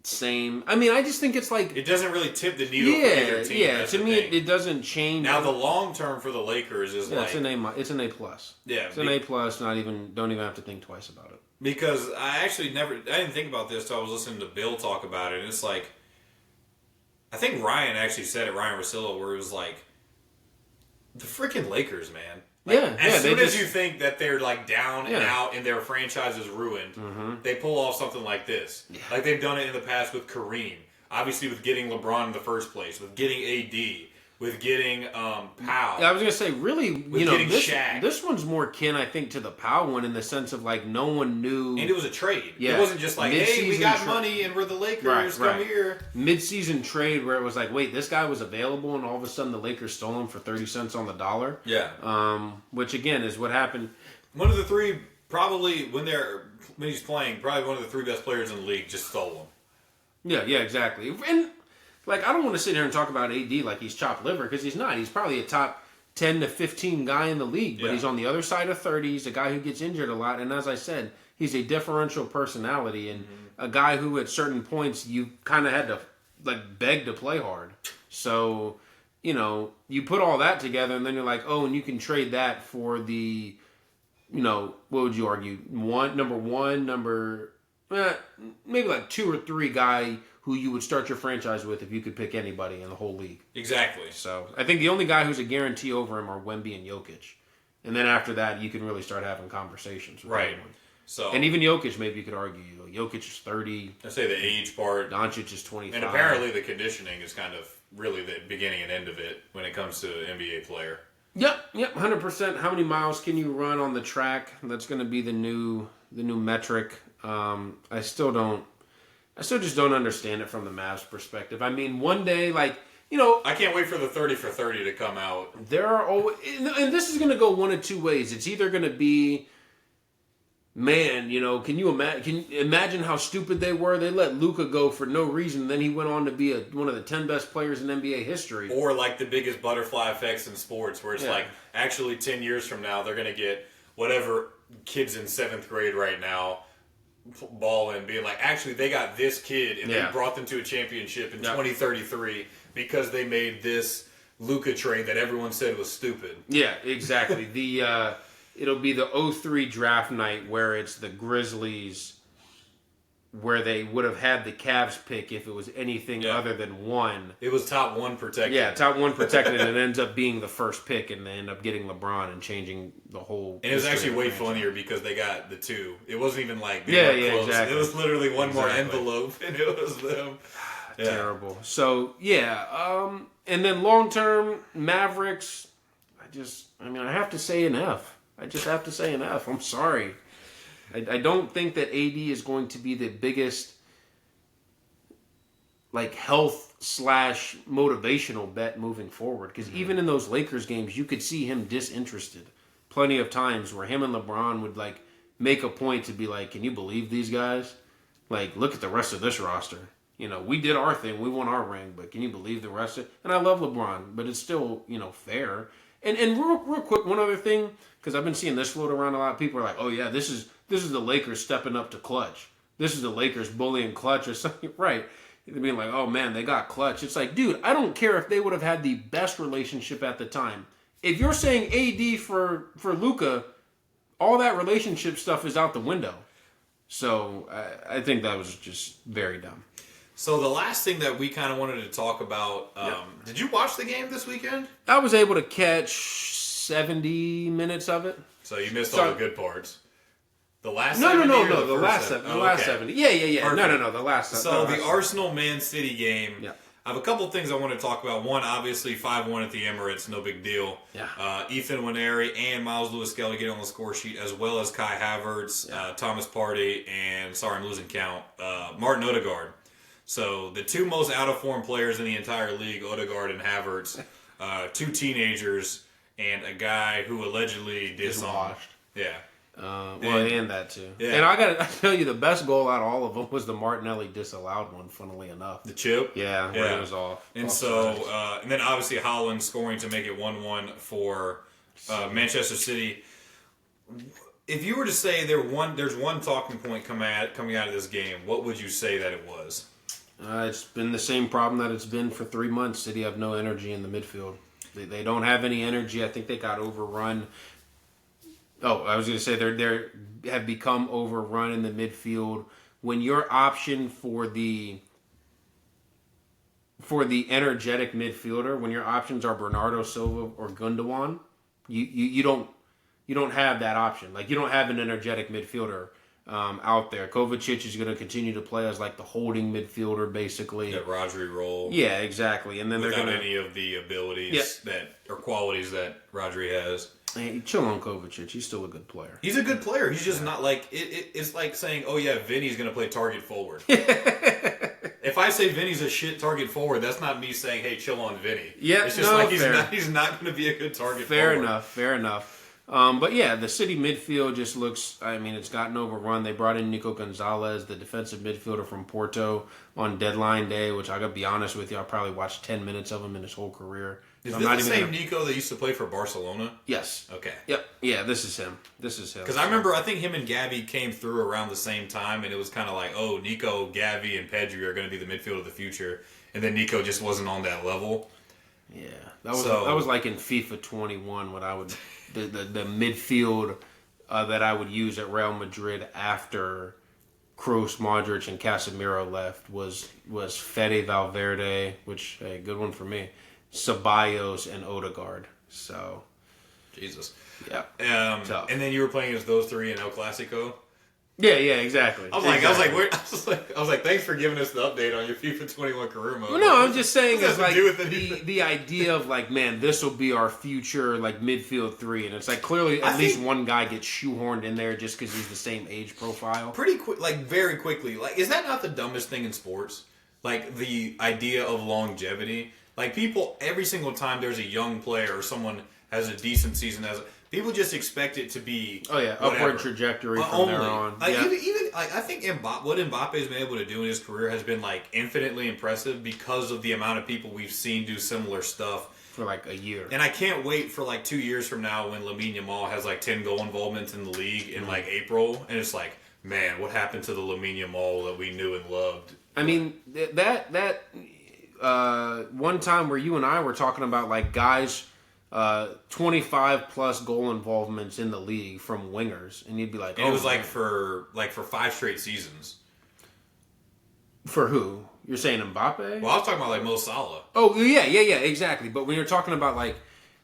Speaker 2: same. I mean, I just think it's like
Speaker 1: it doesn't really tip the needle for either team.
Speaker 2: Yeah. To me, it doesn't change.
Speaker 1: Now the long term for the Lakers is like
Speaker 2: it's an A. It's an A plus.
Speaker 1: Yeah,
Speaker 2: it's an A plus. Don't even have to think twice about it.
Speaker 1: Because I didn't think about this till I was listening to Bill talk about it, and it's like, I think Ryan actually said it, Ryan Russillo, where it was like, the freaking Lakers, man. Like, as soon as you think that they're like down and out and their franchise is ruined, they pull off something like this. Yeah. Like they've done it in the past with Kareem, obviously with getting LeBron in the first place, with getting AD, with getting Powell.
Speaker 2: Yeah, I was gonna say, really,
Speaker 1: Shaq.
Speaker 2: This one's more kin, I think, to the Powell one in the sense of like no one knew,
Speaker 1: and it was a trade.
Speaker 2: Yeah.
Speaker 1: It wasn't just like, hey, we got money and we're the Lakers, come here.
Speaker 2: Mid-season trade where it was like, wait, this guy was available, and all of a sudden the Lakers stole him for 30 cents on the dollar.
Speaker 1: Yeah.
Speaker 2: Which again is what happened.
Speaker 1: One of the three, probably when he's playing, probably one of the three best players in the league just stole him.
Speaker 2: Yeah, exactly. And like, I don't want to sit here and talk about AD like he's chopped liver, because he's not. He's probably a top 10 to 15 guy in the league, but he's on the other side of 30. He's a guy who gets injured a lot, and as I said, he's a differential personality and a guy who at certain points you kind of had to like beg to play hard. So, you put all that together, and then you're like, oh, and you can trade that for the, what would you argue? Maybe like 2 or 3 guy who you would start your franchise with if you could pick anybody in the whole league.
Speaker 1: Exactly.
Speaker 2: So I think the only guy who's a guarantee over him are Wemby and Jokic. And then after that, you can really start having conversations with anyone.
Speaker 1: So,
Speaker 2: and even Jokic, maybe you could argue. Jokic is 30.
Speaker 1: I say the age part.
Speaker 2: Doncic is 25.
Speaker 1: And apparently the conditioning is kind of really the beginning and end of it when it comes to an NBA player.
Speaker 2: Yep, 100%. How many miles can you run on the track? That's going to be the new metric. I still just don't understand it from the Mavs perspective. I mean, one day, like,
Speaker 1: I can't wait for the 30 for 30 to come out.
Speaker 2: There are always, and this is going to go one of two ways. It's either going to be, man, can you imagine how stupid they were? They let Luka go for no reason. Then he went on to be one of the 10 best players in NBA history.
Speaker 1: Or like the biggest butterfly effects in sports, where it's like, actually 10 years from now, they're going to get whatever kids in 7th grade right now balling, being like, actually, they got this kid and they brought them to a championship in 2033 because they made this Luka trade that everyone said was stupid.
Speaker 2: Yeah, exactly. It'll be the 03 draft night where it's the Grizzlies, where they would have had the Cavs pick if it was anything other than 1.
Speaker 1: It was top 1 protected.
Speaker 2: Yeah, top 1 protected, and it ends up being the first pick, and they end up getting LeBron and changing the whole.
Speaker 1: And it was actually way funnier because they got the 2. It wasn't even like close.
Speaker 2: Exactly.
Speaker 1: It was literally one more envelope, and it was them.
Speaker 2: Terrible. So and then long term Mavericks. I have to say an F. I just have to say an F. I'm sorry. I don't think that AD is going to be the biggest like health / motivational bet moving forward. Because even in those Lakers games, you could see him disinterested. Plenty of times where him and LeBron would like make a point to be like, can you believe these guys? Like, look at the rest of this roster. We did our thing. We won our ring. But can you believe the rest of it? And I love LeBron, but it's still, fair. And real quick, one other thing, because I've been seeing this float around a lot. People are like, oh, yeah, this is the Lakers stepping up to clutch. This is the Lakers bullying clutch or something. Right. They're being like, oh, man, they got clutch. It's like, dude, I don't care if they would have had the best relationship at the time. If you're saying AD for Luka, all that relationship stuff is out the window. So I think that was just very dumb.
Speaker 1: So the last thing that we kind of wanted to talk about, did you watch the game this weekend?
Speaker 2: I was able to catch 70 minutes of it.
Speaker 1: So you missed all the good parts. The last
Speaker 2: No,
Speaker 1: 70 or
Speaker 2: the last 70. The last 70. Yeah.
Speaker 1: Perfect.
Speaker 2: No, the last 70.
Speaker 1: So the Arsenal-Man City game.
Speaker 2: Yeah.
Speaker 1: I have a couple things I want to talk about. One, obviously, 5-1 at the Emirates, no big deal.
Speaker 2: Yeah.
Speaker 1: Ethan Nwaneri and Miles Lewis-Skelly get on the score sheet, as well as Kai Havertz, Thomas Partey, and, sorry, I'm losing count, Martin Odegaard. So the two most out-of-form players in the entire league, Odegaard and Havertz, two teenagers, and a guy who allegedly did something.
Speaker 2: Washed.
Speaker 1: Yeah.
Speaker 2: And that too.
Speaker 1: Yeah.
Speaker 2: And I tell you, the best goal out of all of them was the Martinelli disallowed one, funnily enough.
Speaker 1: The chip?
Speaker 2: Yeah, where it was off.
Speaker 1: And and then obviously Haaland scoring to make it 1-1 for Manchester City. If you were to say there's one talking point coming out of this game, what would you say that it was?
Speaker 2: It's been the same problem that it's been for 3 months. City have no energy in the midfield. They don't have any energy. I think they got overrun. Oh, I was going to say they have become overrun in the midfield. When your option for the energetic midfielder, when your options are Bernardo Silva or Gundogan, you don't have that option. Like, you don't have an energetic midfielder out there. Kovacic is going to continue to play as like the holding midfielder, basically.
Speaker 1: That Rodri role.
Speaker 2: Yeah, exactly. And then
Speaker 1: without
Speaker 2: they're going
Speaker 1: any of the abilities or qualities that Rodri has.
Speaker 2: Hey, chill on Kovacic. He's still a good player.
Speaker 1: He's a good player. He's just not like it's like saying, "Oh yeah, Vinny's going to play target forward." If I say Vinny's a shit target forward, that's not me saying, "Hey, chill on Vinny."
Speaker 2: Yeah,
Speaker 1: it's just he's not going to be a good target.
Speaker 2: Fair
Speaker 1: forward.
Speaker 2: Fair enough. But yeah, the City midfield just looks. I mean, it's gotten overrun. They brought in Nico Gonzalez, the defensive midfielder from Porto, on deadline day, which I gotta be honest with you, I probably watched 10 minutes of him in his whole career.
Speaker 1: Is this the same Nico that used to play for Barcelona?
Speaker 2: Yes.
Speaker 1: Okay.
Speaker 2: Yep. Yeah, this is him.
Speaker 1: Because I remember, I think him and Gavi came through around the same time, and it was kind of like, oh, Nico, Gavi, and Pedri are going to be the midfield of the future, and then Nico just wasn't on that level.
Speaker 2: Yeah, that was like in FIFA 21 when I would the midfield that I would use at Real Madrid after Kroos, Modric, and Casemiro left was Fede Valverde, which hey, good one for me. Ceballos and Odegaard. So,
Speaker 1: Jesus.
Speaker 2: Yeah.
Speaker 1: And then you were playing as those three in El Clasico.
Speaker 2: Yeah, exactly.
Speaker 1: I was like, thanks for giving us the update on your FIFA 21 career mode.
Speaker 2: Well, no, I'm just saying it's like
Speaker 1: the
Speaker 2: the idea of like, man, this will be our future like midfield three, and it's like clearly at least one guy gets shoehorned in there just because he's the same age profile.
Speaker 1: Pretty quick, like very quickly. Like, is that not the dumbest thing in sports? Like the idea of longevity. Like people, every single time there's a young player or someone has a decent season, people just expect it to be
Speaker 2: upward trajectory from there on.
Speaker 1: Like even like I think what Mbappe's been able to do in his career has been like infinitely impressive because of the amount of people we've seen do similar stuff
Speaker 2: for like a year.
Speaker 1: And I can't wait for like 2 years from now when Lamine Yamal has like 10 goal involvements in the league in like April, and it's like, man, what happened to the Lamine Yamal that we knew and loved?
Speaker 2: I mean that one time where you and I were talking about like guys. 25 plus goal involvements in the league from wingers, and you'd be like,
Speaker 1: and it was like for 5 straight seasons.
Speaker 2: For who? You're saying Mbappe?
Speaker 1: Well, I was talking about like Mo Salah.
Speaker 2: Oh yeah, exactly. But when you're talking about like,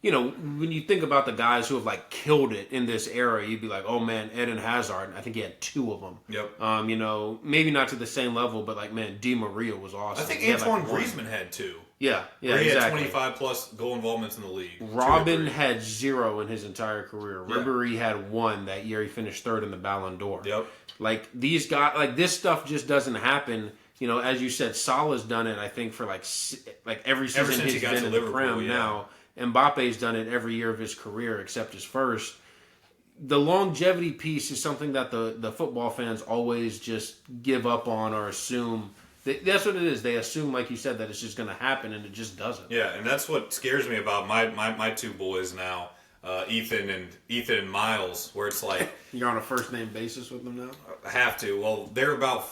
Speaker 2: you know, when you think about the guys who have like killed it in this era, you'd be like, oh man, Eden Hazard. I think he had 2 of them.
Speaker 1: Yep.
Speaker 2: You know, maybe not to the same level, but like, man, Di Maria was awesome.
Speaker 1: I think Antoine Griezmann had 2.
Speaker 2: Yeah,
Speaker 1: he had 25 plus goal involvements in the league.
Speaker 2: Robin had 0 in his entire career. Ribéry had 1 that year. He finished 3rd in the Ballon d'Or.
Speaker 1: Yep.
Speaker 2: Like these guys, like this stuff just doesn't happen. You know, as you said, Salah's done it. I think for like every season he's been in the Prem now. Mbappe's done it every year of his career except his first. The longevity piece is something that the football fans always just give up on or assume. That's what it is. They assume, like you said, that it's just going to happen, and it just doesn't.
Speaker 1: Yeah, and that's what scares me about my 2 boys now, Ethan and Miles, where it's like
Speaker 2: you're on a first name basis with them now.
Speaker 1: I have to. Well, they're about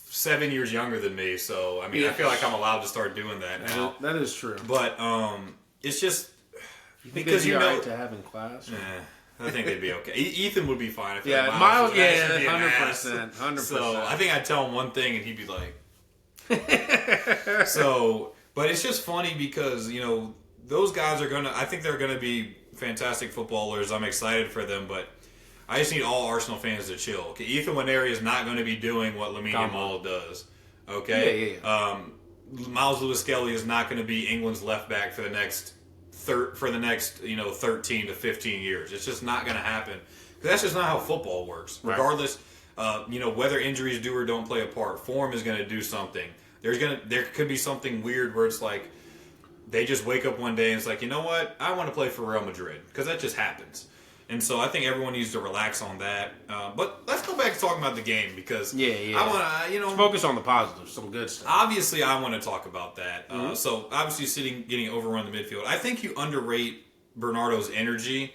Speaker 1: 7 years younger than me, so I mean, I feel like I'm allowed to start doing that now.
Speaker 2: That is true.
Speaker 1: But it's just
Speaker 2: because you know right to have in class.
Speaker 1: I think they'd be okay. Ethan would be fine.
Speaker 2: Miles 100%.
Speaker 1: So I think I'd tell him one thing and he'd be like, So, but it's just funny because, those guys I think they're going to be fantastic footballers. I'm excited for them, but I just need all Arsenal fans to chill. Okay, Ethan Nwaneri is not going to be doing what Lamine Yamal does. Okay?
Speaker 2: Yeah.
Speaker 1: Miles Lewis-Skelly is not going to be England's left back for the next 13 to 15 years. It's just not going to happen. That's just not how football works.
Speaker 2: Right.
Speaker 1: Regardless, whether injuries do or don't play a part, form is going to do something. There could be something weird where it's like they just wake up one day and it's like, you know what? I want to play for Real Madrid because that just happens. And so I think everyone needs to relax on that. But let's go back to talking about the game because I want to,
Speaker 2: let's focus on the positives, some good stuff.
Speaker 1: Obviously, I want to talk about that. So obviously, getting overrun the midfield. I think you underrate Bernardo's energy.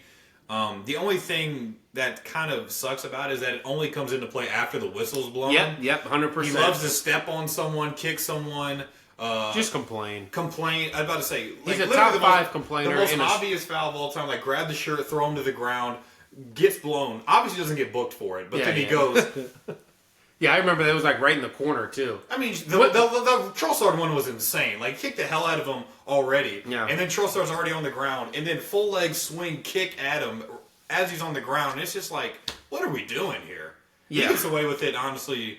Speaker 1: The only thing that kind of sucks about it is that it only comes into play after the whistle's blown.
Speaker 2: Yep, 100%.
Speaker 1: He loves to step on someone, kick someone.
Speaker 2: Just complain.
Speaker 1: I was about to say,
Speaker 2: he's a top 5 complainer.
Speaker 1: The most obvious foul of all time, like grab the shirt, throw him to the ground, gets blown. Obviously doesn't get booked for it, but then he goes.
Speaker 2: Yeah, I remember that was like right in the corner too.
Speaker 1: I mean, the Trossard one was insane. Like, kicked the hell out of him already.
Speaker 2: Yeah.
Speaker 1: And then Trossard's already on the ground. And then full leg swing kick at him as he's on the ground. And it's just like, what are we doing here?
Speaker 2: Yeah.
Speaker 1: He gets away with it, honestly.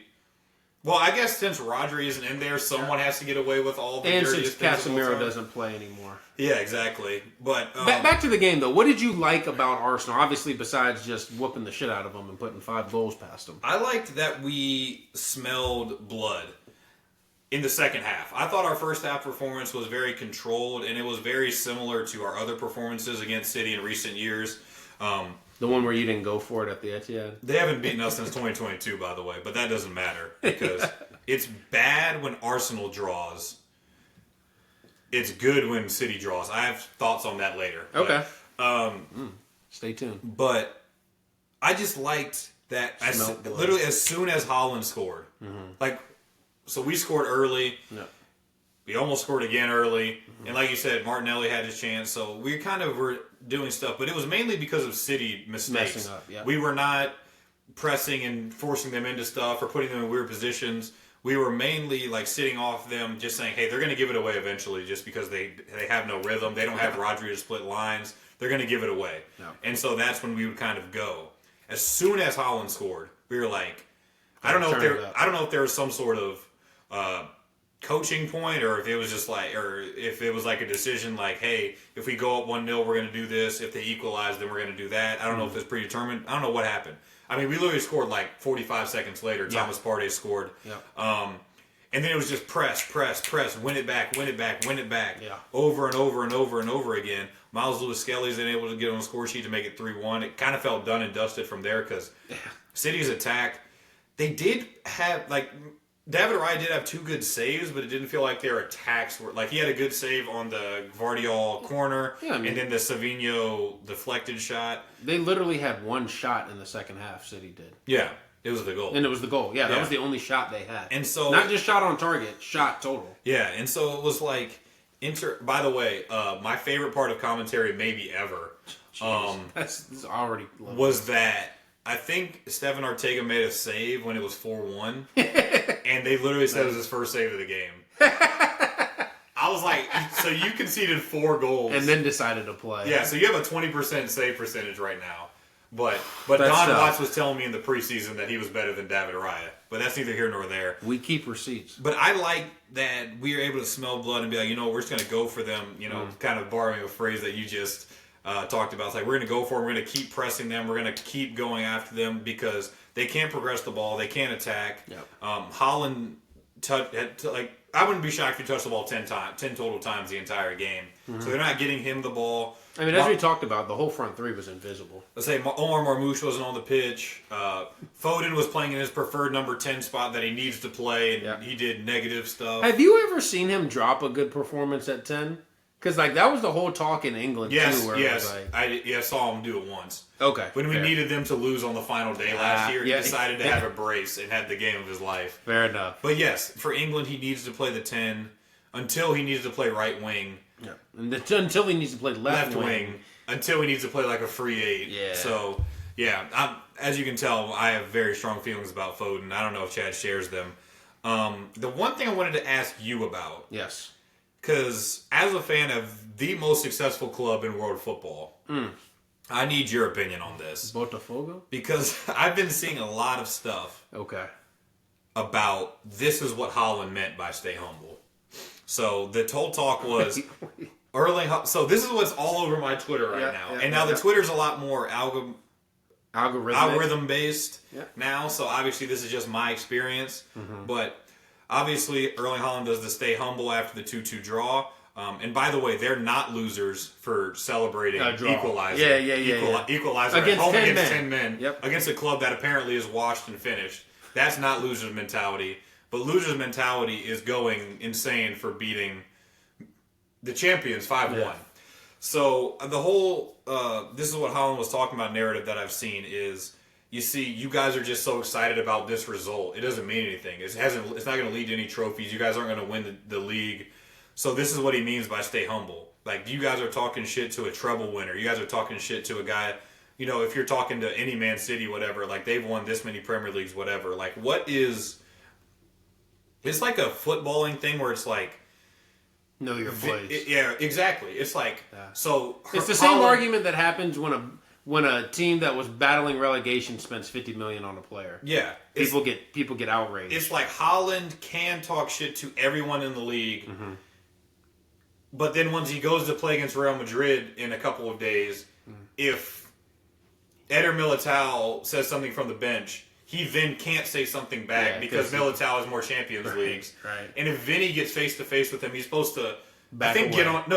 Speaker 1: Well, I guess since Rodri isn't in there, someone has to get away with all the dirtiest things.
Speaker 2: And since Casemiro doesn't play anymore.
Speaker 1: Yeah, exactly. But
Speaker 2: back to the game, though. What did you like about Arsenal? Obviously, besides just whooping the shit out of them and putting 5 goals past them.
Speaker 1: I liked that we smelled blood in the second half. I thought our first half performance was very controlled, and it was very similar to our other performances against City in recent years.
Speaker 2: The one where you didn't go for it at the Etihad?
Speaker 1: They haven't beaten us since 2022, by the way, but that doesn't matter because it's bad when Arsenal draws. It's good when City draws. I have thoughts on that later.
Speaker 2: Okay. Stay tuned.
Speaker 1: But I just liked that literally as soon as Haaland scored. So we scored early.
Speaker 2: Yeah.
Speaker 1: We almost scored again early. And like you said, Martinelli had his chance. So we kind of were doing stuff. But it was mainly because of City mistakes.
Speaker 2: Messing up, yeah.
Speaker 1: We were not pressing and forcing them into stuff or putting them in weird positions. We were mainly like sitting off them, just saying, hey, they're going to give it away eventually just because they have no rhythm. They don't have Rodri to split lines. They're going to give it away. Yeah. And so that's when we would kind of go. As soon as Haaland scored, we were like, I don't know if there was some sort of coaching point or if it was just like, or if it was like a decision like, hey, if we go up 1-0, we're going to do this. If they equalize, then we're going to do that. I don't know if it's predetermined. I don't know what happened. I mean, we literally scored like 45 seconds later. Thomas Partey scored. Yeah. And then it was just press, win it back. Yeah. Over and over and over and over again. Miles Lewis-Skelly's been able to get on the score sheet to make it 3-1. It kind of felt done and dusted from there because City's attack, they did have, like, David Raya did have 2 good saves, but it didn't feel like their attacks were... Like, he had a good save on the Gvardiol corner, and then the Savinho deflected shot.
Speaker 2: They literally had 1 shot in the second half, City did.
Speaker 1: Yeah, it was the goal.
Speaker 2: And it was the goal. Yeah, that was the only shot they had.
Speaker 1: And so...
Speaker 2: Not just shot on target, shot total.
Speaker 1: Yeah, and so it was like... By the way, my favorite part of commentary maybe ever
Speaker 2: that's already...
Speaker 1: was that... I think Stefan Ortega made a save when it was 4-1, and they literally said it was his first save of the game. I was like, so you conceded 4 goals.
Speaker 2: And then decided to play.
Speaker 1: Yeah, so you have a 20% save percentage right now. But Don Watts was telling me in the preseason that he was better than David Raya. But that's neither here nor there.
Speaker 2: We keep receipts.
Speaker 1: But I like that we were able to smell blood and be like, we're just going to go for them, kind of borrowing a phrase that you just... talked about. It's like, we're going to go for them. We're going to keep pressing them. We're going to keep going after them because they can't progress the ball. They can't attack.
Speaker 2: Yep.
Speaker 1: Haaland, I wouldn't be shocked if he touched the ball 10 total times the entire game. Mm-hmm. So they're not getting him the ball.
Speaker 2: I mean, as we talked about, the whole front 3 was invisible.
Speaker 1: Let's say Omar Marmoush wasn't on the pitch. Foden was playing in his preferred number 10 spot that he needs to play, and he did negative stuff.
Speaker 2: Have you ever seen him drop a good performance at 10? Because, that was the whole talk in England, too. Where it was like...
Speaker 1: I saw him do it once.
Speaker 2: Okay.
Speaker 1: When we needed them to lose on the final day last year, he decided to have a brace and had the game of his life.
Speaker 2: Fair enough.
Speaker 1: But, yes, for England, he needs to play the 10 until he needs to play right wing.
Speaker 2: Yeah. And until he needs to play left wing.
Speaker 1: Until he needs to play like a free 8.
Speaker 2: Yeah.
Speaker 1: So, as you can tell, I have very strong feelings about Foden. I don't know if Chad shares them. The one thing I wanted to ask you about.
Speaker 2: Yes.
Speaker 1: Because as a fan of the most successful club in world football, I need your opinion on this.
Speaker 2: Botafogo?
Speaker 1: Because I've been seeing a lot of stuff about this is what Holland meant by stay humble. So the whole talk was so this is what's all over my Twitter right now. And now the Twitter's a lot more algorithm based now. So obviously this is just my experience. But obviously Erling Haaland does the stay humble after the 2-2 draw. And by the way, they're not losers for celebrating equalizing. Equalizer
Speaker 2: against
Speaker 1: home
Speaker 2: 10
Speaker 1: against
Speaker 2: men.
Speaker 1: 10 men against a club that apparently is washed and finished. That's not loser's mentality. But loser's mentality is going insane for beating the champions 5-1. So the whole this is what Haaland was talking about narrative that I've seen is you see you guys are just so excited about this result. It doesn't mean anything. It's not going to lead to any trophies. You guys aren't going to win the league. So this is what he means by stay humble. Like, you guys are talking shit to a treble winner. You guys are talking shit to a guy, you know, if you're talking to any Man City, whatever, like, they've won this many Premier Leagues, whatever. Like, it's like a footballing thing where it's like...
Speaker 2: Know your place.
Speaker 1: Yeah, exactly. It's like... So
Speaker 2: it's the same argument that happens when a team that was battling relegation spends $50 million on a player.
Speaker 1: Yeah.
Speaker 2: People get outraged.
Speaker 1: It's like Haaland can talk shit to everyone in the league... But then once he goes to play against Real Madrid in a couple of days, if Eder Militao says something from the bench, he then can't say something back because Militao has more Champions Leagues.
Speaker 2: Right.
Speaker 1: And if Vinny gets face to face with him, he's supposed to he's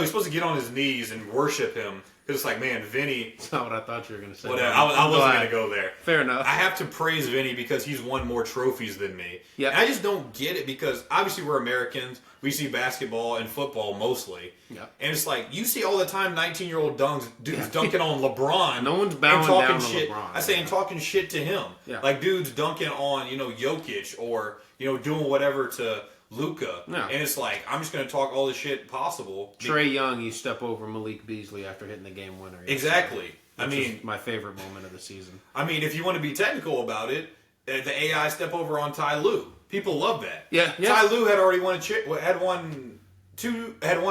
Speaker 1: supposed to get on his knees and worship him. Because it's like, man, Vinny...
Speaker 2: That's not what I thought you were going to say.
Speaker 1: Whatever. I wasn't going to go there.
Speaker 2: Fair enough.
Speaker 1: I have to praise Vinny because he's won more trophies than me.
Speaker 2: Yeah.
Speaker 1: And I just don't get it because obviously we're Americans. We see basketball and football mostly.
Speaker 2: Yeah.
Speaker 1: And it's like, you see all the time 19-year-old dudes dunking on LeBron.
Speaker 2: No one's bowing down to
Speaker 1: shit.
Speaker 2: LeBron.
Speaker 1: I say, and talking shit to him.
Speaker 2: Yeah.
Speaker 1: Like dudes dunking on, Jokic or, doing whatever to Luka.
Speaker 2: No.
Speaker 1: And it's like, I'm just going to talk all the shit possible.
Speaker 2: Trae Young, you step over Malik Beasley after hitting the game winner.
Speaker 1: Exactly.
Speaker 2: Which is my favorite moment of the season.
Speaker 1: I mean, if you want to be technical about it, the AI step over on Ty Lue. People love that.
Speaker 2: Yeah.
Speaker 1: Ty Lue had already won a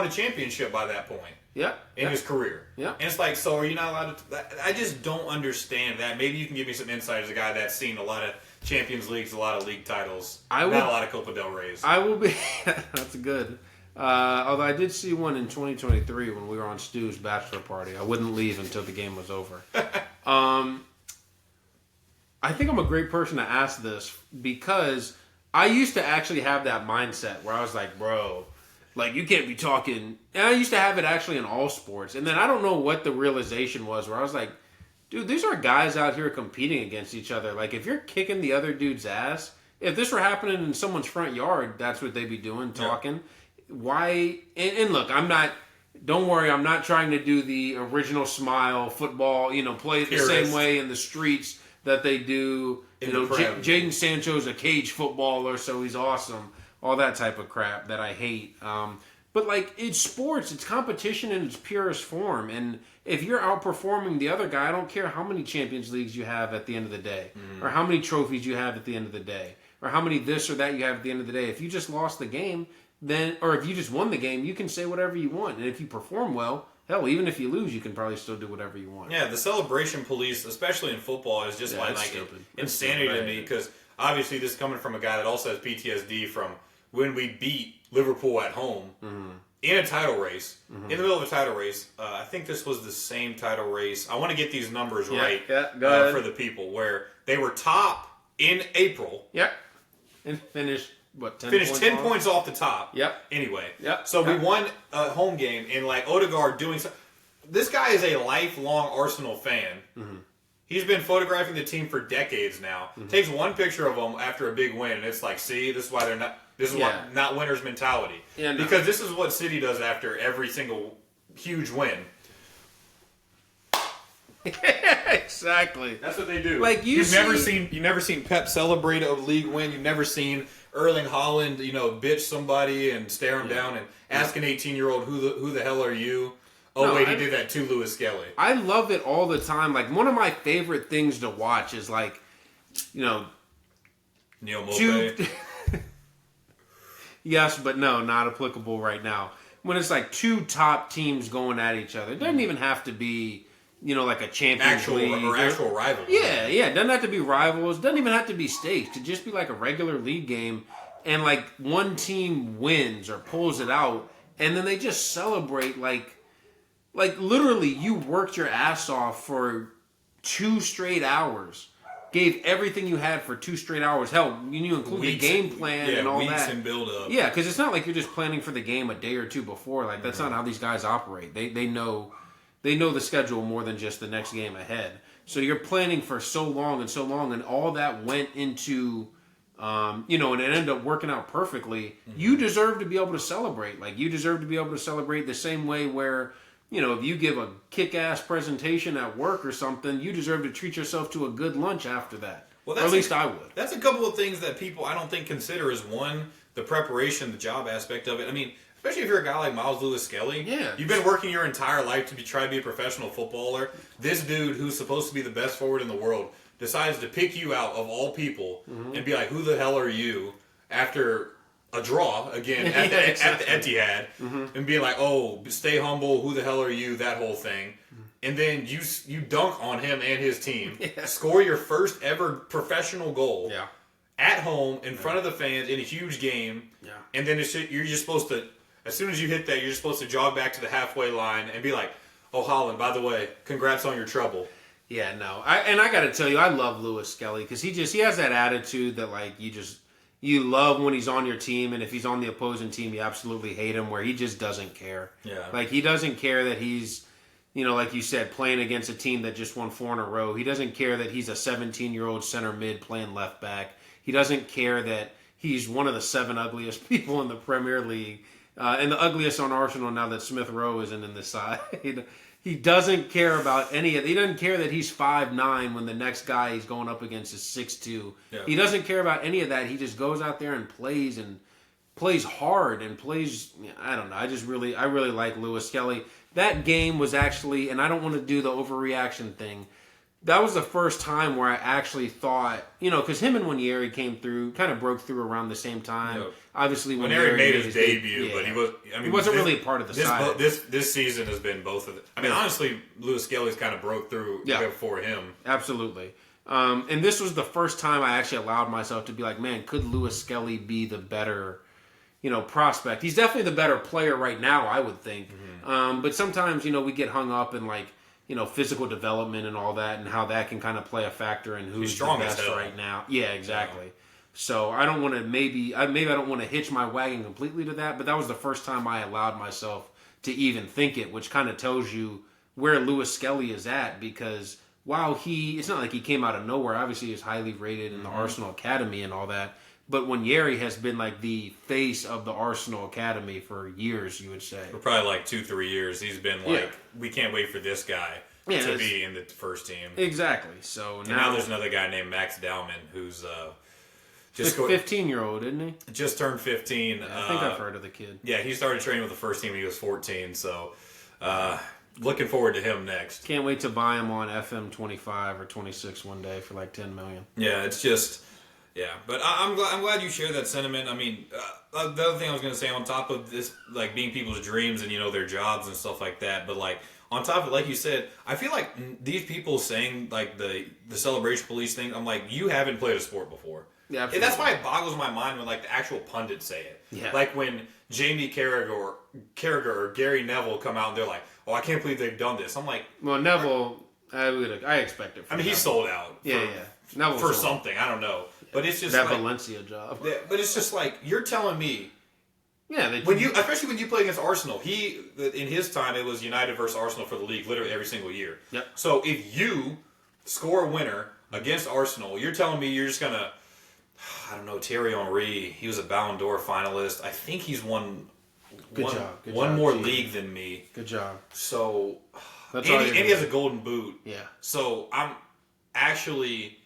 Speaker 1: championship by that point.
Speaker 2: Yeah.
Speaker 1: In his career.
Speaker 2: Yeah.
Speaker 1: And it's like, so are you not allowed to... I just don't understand that. Maybe you can give me some insight as a guy that's seen a lot of Champions Leagues, a lot of league titles, not a lot of Copa del Rey's.
Speaker 2: I will be... That's good. Although I did see one in 2023 when we were on Stu's bachelor party. I wouldn't leave until the game was over. I think I'm a great person to ask this because I used to actually have that mindset where I was like, bro, like you can't be talking. And I used to have it actually in all sports. And then I don't know what the realization was where I was like, dude, these are guys out here competing against each other. Like if you're kicking the other dude's ass, if this were happening in someone's front yard, that's what they'd be doing, talking. Yeah. Why? And look, don't worry, I'm not trying to do the original smile football, play it the same way in the streets that they do. Jadon Sancho's a cage footballer, so he's awesome. All that type of crap that I hate. But it's sports, it's competition in its purest form. And if you're outperforming the other guy, I don't care how many Champions Leagues you have at the end of the day, or how many trophies you have at the end of the day, or how many this or that you have at the end of the day. If you just lost the game, or if you just won the game, you can say whatever you want. And if you perform well, hell, even if you lose, you can probably still do whatever you want.
Speaker 1: Yeah, the celebration police, especially in football, is just insanity to me because obviously this is coming from a guy that also has PTSD from when we beat Liverpool at home in a title race, in the middle of a title race. I think this was the same title race. I want to get these numbers right for the people, where they were top in April.
Speaker 2: Yep. And finished
Speaker 1: 10 points off the top.
Speaker 2: Yep.
Speaker 1: Anyway.
Speaker 2: Yep.
Speaker 1: So we won a home game, and Odegaard doing so. This guy is a lifelong Arsenal fan. He's been photographing the team for decades now. Takes one picture of them after a big win, and it's like, see, this is why they're not. This is why not winners mentality. Yeah, no. Because this is what City does after every single huge win.
Speaker 2: Exactly.
Speaker 1: That's what they do.
Speaker 2: Like
Speaker 1: you've never seen Pep celebrate a league win. You've never seen Erling Haaland, bitch somebody and stare him down and ask an 18-year-old who the hell are you? Oh, he did that to Lewis Skelly.
Speaker 2: I love it all the time. Like one of my favorite things to watch is Neil
Speaker 1: Maupay.
Speaker 2: Yes, but no, not applicable right now. When it's like two top teams going at each other, it doesn't even have to be, like a Champions League.
Speaker 1: Actual rivals.
Speaker 2: Yeah. It doesn't have to be rivals. It doesn't even have to be stakes. It could just be like a regular league game, and like one team wins or pulls it out, and then they just celebrate like literally you worked your ass off for 2 straight hours. Gave everything you had for 2 straight hours. Hell, you include the game plan and all
Speaker 1: weeks
Speaker 2: that.
Speaker 1: And build up.
Speaker 2: Yeah, because it's not like you're just planning for the game a day or two before. Like that's not how these guys operate. They know the schedule more than just the next game ahead. So you're planning for so long, and all that went into, and it ended up working out perfectly. Mm-hmm. You deserve to be able to celebrate. Like you deserve to be able to celebrate the same way where. If you give a kick-ass presentation at work or something, you deserve to treat yourself to a good lunch after that. Well, or at least I would.
Speaker 1: That's a couple of things that people, I don't think, consider is one, the preparation, the job aspect of it. I mean, especially if you're a guy like Miles Lewis-Skelly.
Speaker 2: Yeah.
Speaker 1: You've been working your entire life to try to be a professional footballer. This dude, who's supposed to be the best forward in the world, decides to pick you out of all people and be like, who the hell are you? After a draw again at the Etihad, and being like, "Oh, stay humble. Who the hell are you?" That whole thing, and then you dunk on him and his team, score your first ever professional goal, at home in front of the fans in a huge game, and then you're just supposed to, as soon as you hit that, you're just supposed to jog back to the halfway line and be like, "Oh, Holland, by the way, congrats on your trouble."
Speaker 2: Yeah, no, I got to tell you, I love Lewis-Skelly because he has that attitude that like you love when he's on your team, and if he's on the opposing team, you absolutely hate him, where he just doesn't care.
Speaker 1: Yeah.
Speaker 2: Like, he doesn't care that he's, like you said, playing against a team that just won 4 in a row. He doesn't care that he's a 17-year-old center mid playing left back. He doesn't care that he's one of the 7 ugliest people in the Premier League, and the ugliest on Arsenal now that Smith Rowe isn't in the side. He doesn't care about any of it. He doesn't care that he's 5'9" when the next guy he's going up against is 6'2". Yeah. He doesn't care about any of that. He just goes out there and plays hard and plays. I don't know. I really like Lewis-Skelly. That game was actually, and I don't want to do the overreaction thing. That was the first time where I actually thought, because him and Wanyeri came through, kind of broke through around the same time. Yep. Obviously,
Speaker 1: Wanyeri made his debut, but he wasn't
Speaker 2: really a part of the side.
Speaker 1: This season has been both of them. I mean, honestly, Lewis-Skelly's kind of broke through before him.
Speaker 2: Absolutely. And this was the first time I actually allowed myself to be like, man, could Lewis-Skelly be the better, prospect? He's definitely the better player right now, I would think. Mm-hmm. But sometimes, we get hung up in like, physical development and all that, and how that can kind of play a factor in who's the best right now. Yeah, exactly. Yeah. So I don't want to maybe I don't want to hitch my wagon completely to that, but that was the first time I allowed myself to even think it, which kind of tells you where Lewis-Skelly is at, because while it's not like he came out of nowhere. Obviously, he's highly rated in the Arsenal Academy and all that. But Wanyeri has been like the face of the Arsenal Academy for years, you would say.
Speaker 1: For probably like 2-3 years. He's been like, we can't wait for this guy to be in the first team.
Speaker 2: Exactly. So
Speaker 1: now there's another guy named Max Dowman who's
Speaker 2: just 15-year-old, isn't he?
Speaker 1: Just turned 15.
Speaker 2: Yeah, I think I've heard of the kid.
Speaker 1: Yeah, he started training with the first team when he was 14. So looking forward to him next.
Speaker 2: Can't wait to buy him on FM 25 or 26 one day for like $10 million.
Speaker 1: Yeah, it's just... Yeah, but I'm glad you share that sentiment. I mean, the other thing I was going to say on top of this, like being people's dreams and, their jobs and stuff like that, but like on top of it, like you said, I feel like these people saying like the celebration police thing, I'm like, you haven't played a sport before. Yeah, absolutely. And that's why it boggles my mind when like the actual pundits say it. Yeah. Like when Jamie Carragher or Gary Neville come out and they're like, oh, I can't believe they've done this. I'm like,
Speaker 2: well, Neville, I expect it.
Speaker 1: I mean, he's sold out. For something. I don't know. But it's just
Speaker 2: that like, Valencia job.
Speaker 1: But it's just like you're telling me.
Speaker 2: Yeah,
Speaker 1: especially when you play against Arsenal. In his time it was United versus Arsenal for the league literally every single year.
Speaker 2: Yep.
Speaker 1: So if you score a winner against Arsenal, you're telling me you're just gonna, I don't know, Thierry Henry. He was a Ballon d'Or finalist. I think he's won one more league than me.
Speaker 2: Good job.
Speaker 1: So, and he has a golden boot.
Speaker 2: Yeah.
Speaker 1: So I'm actually.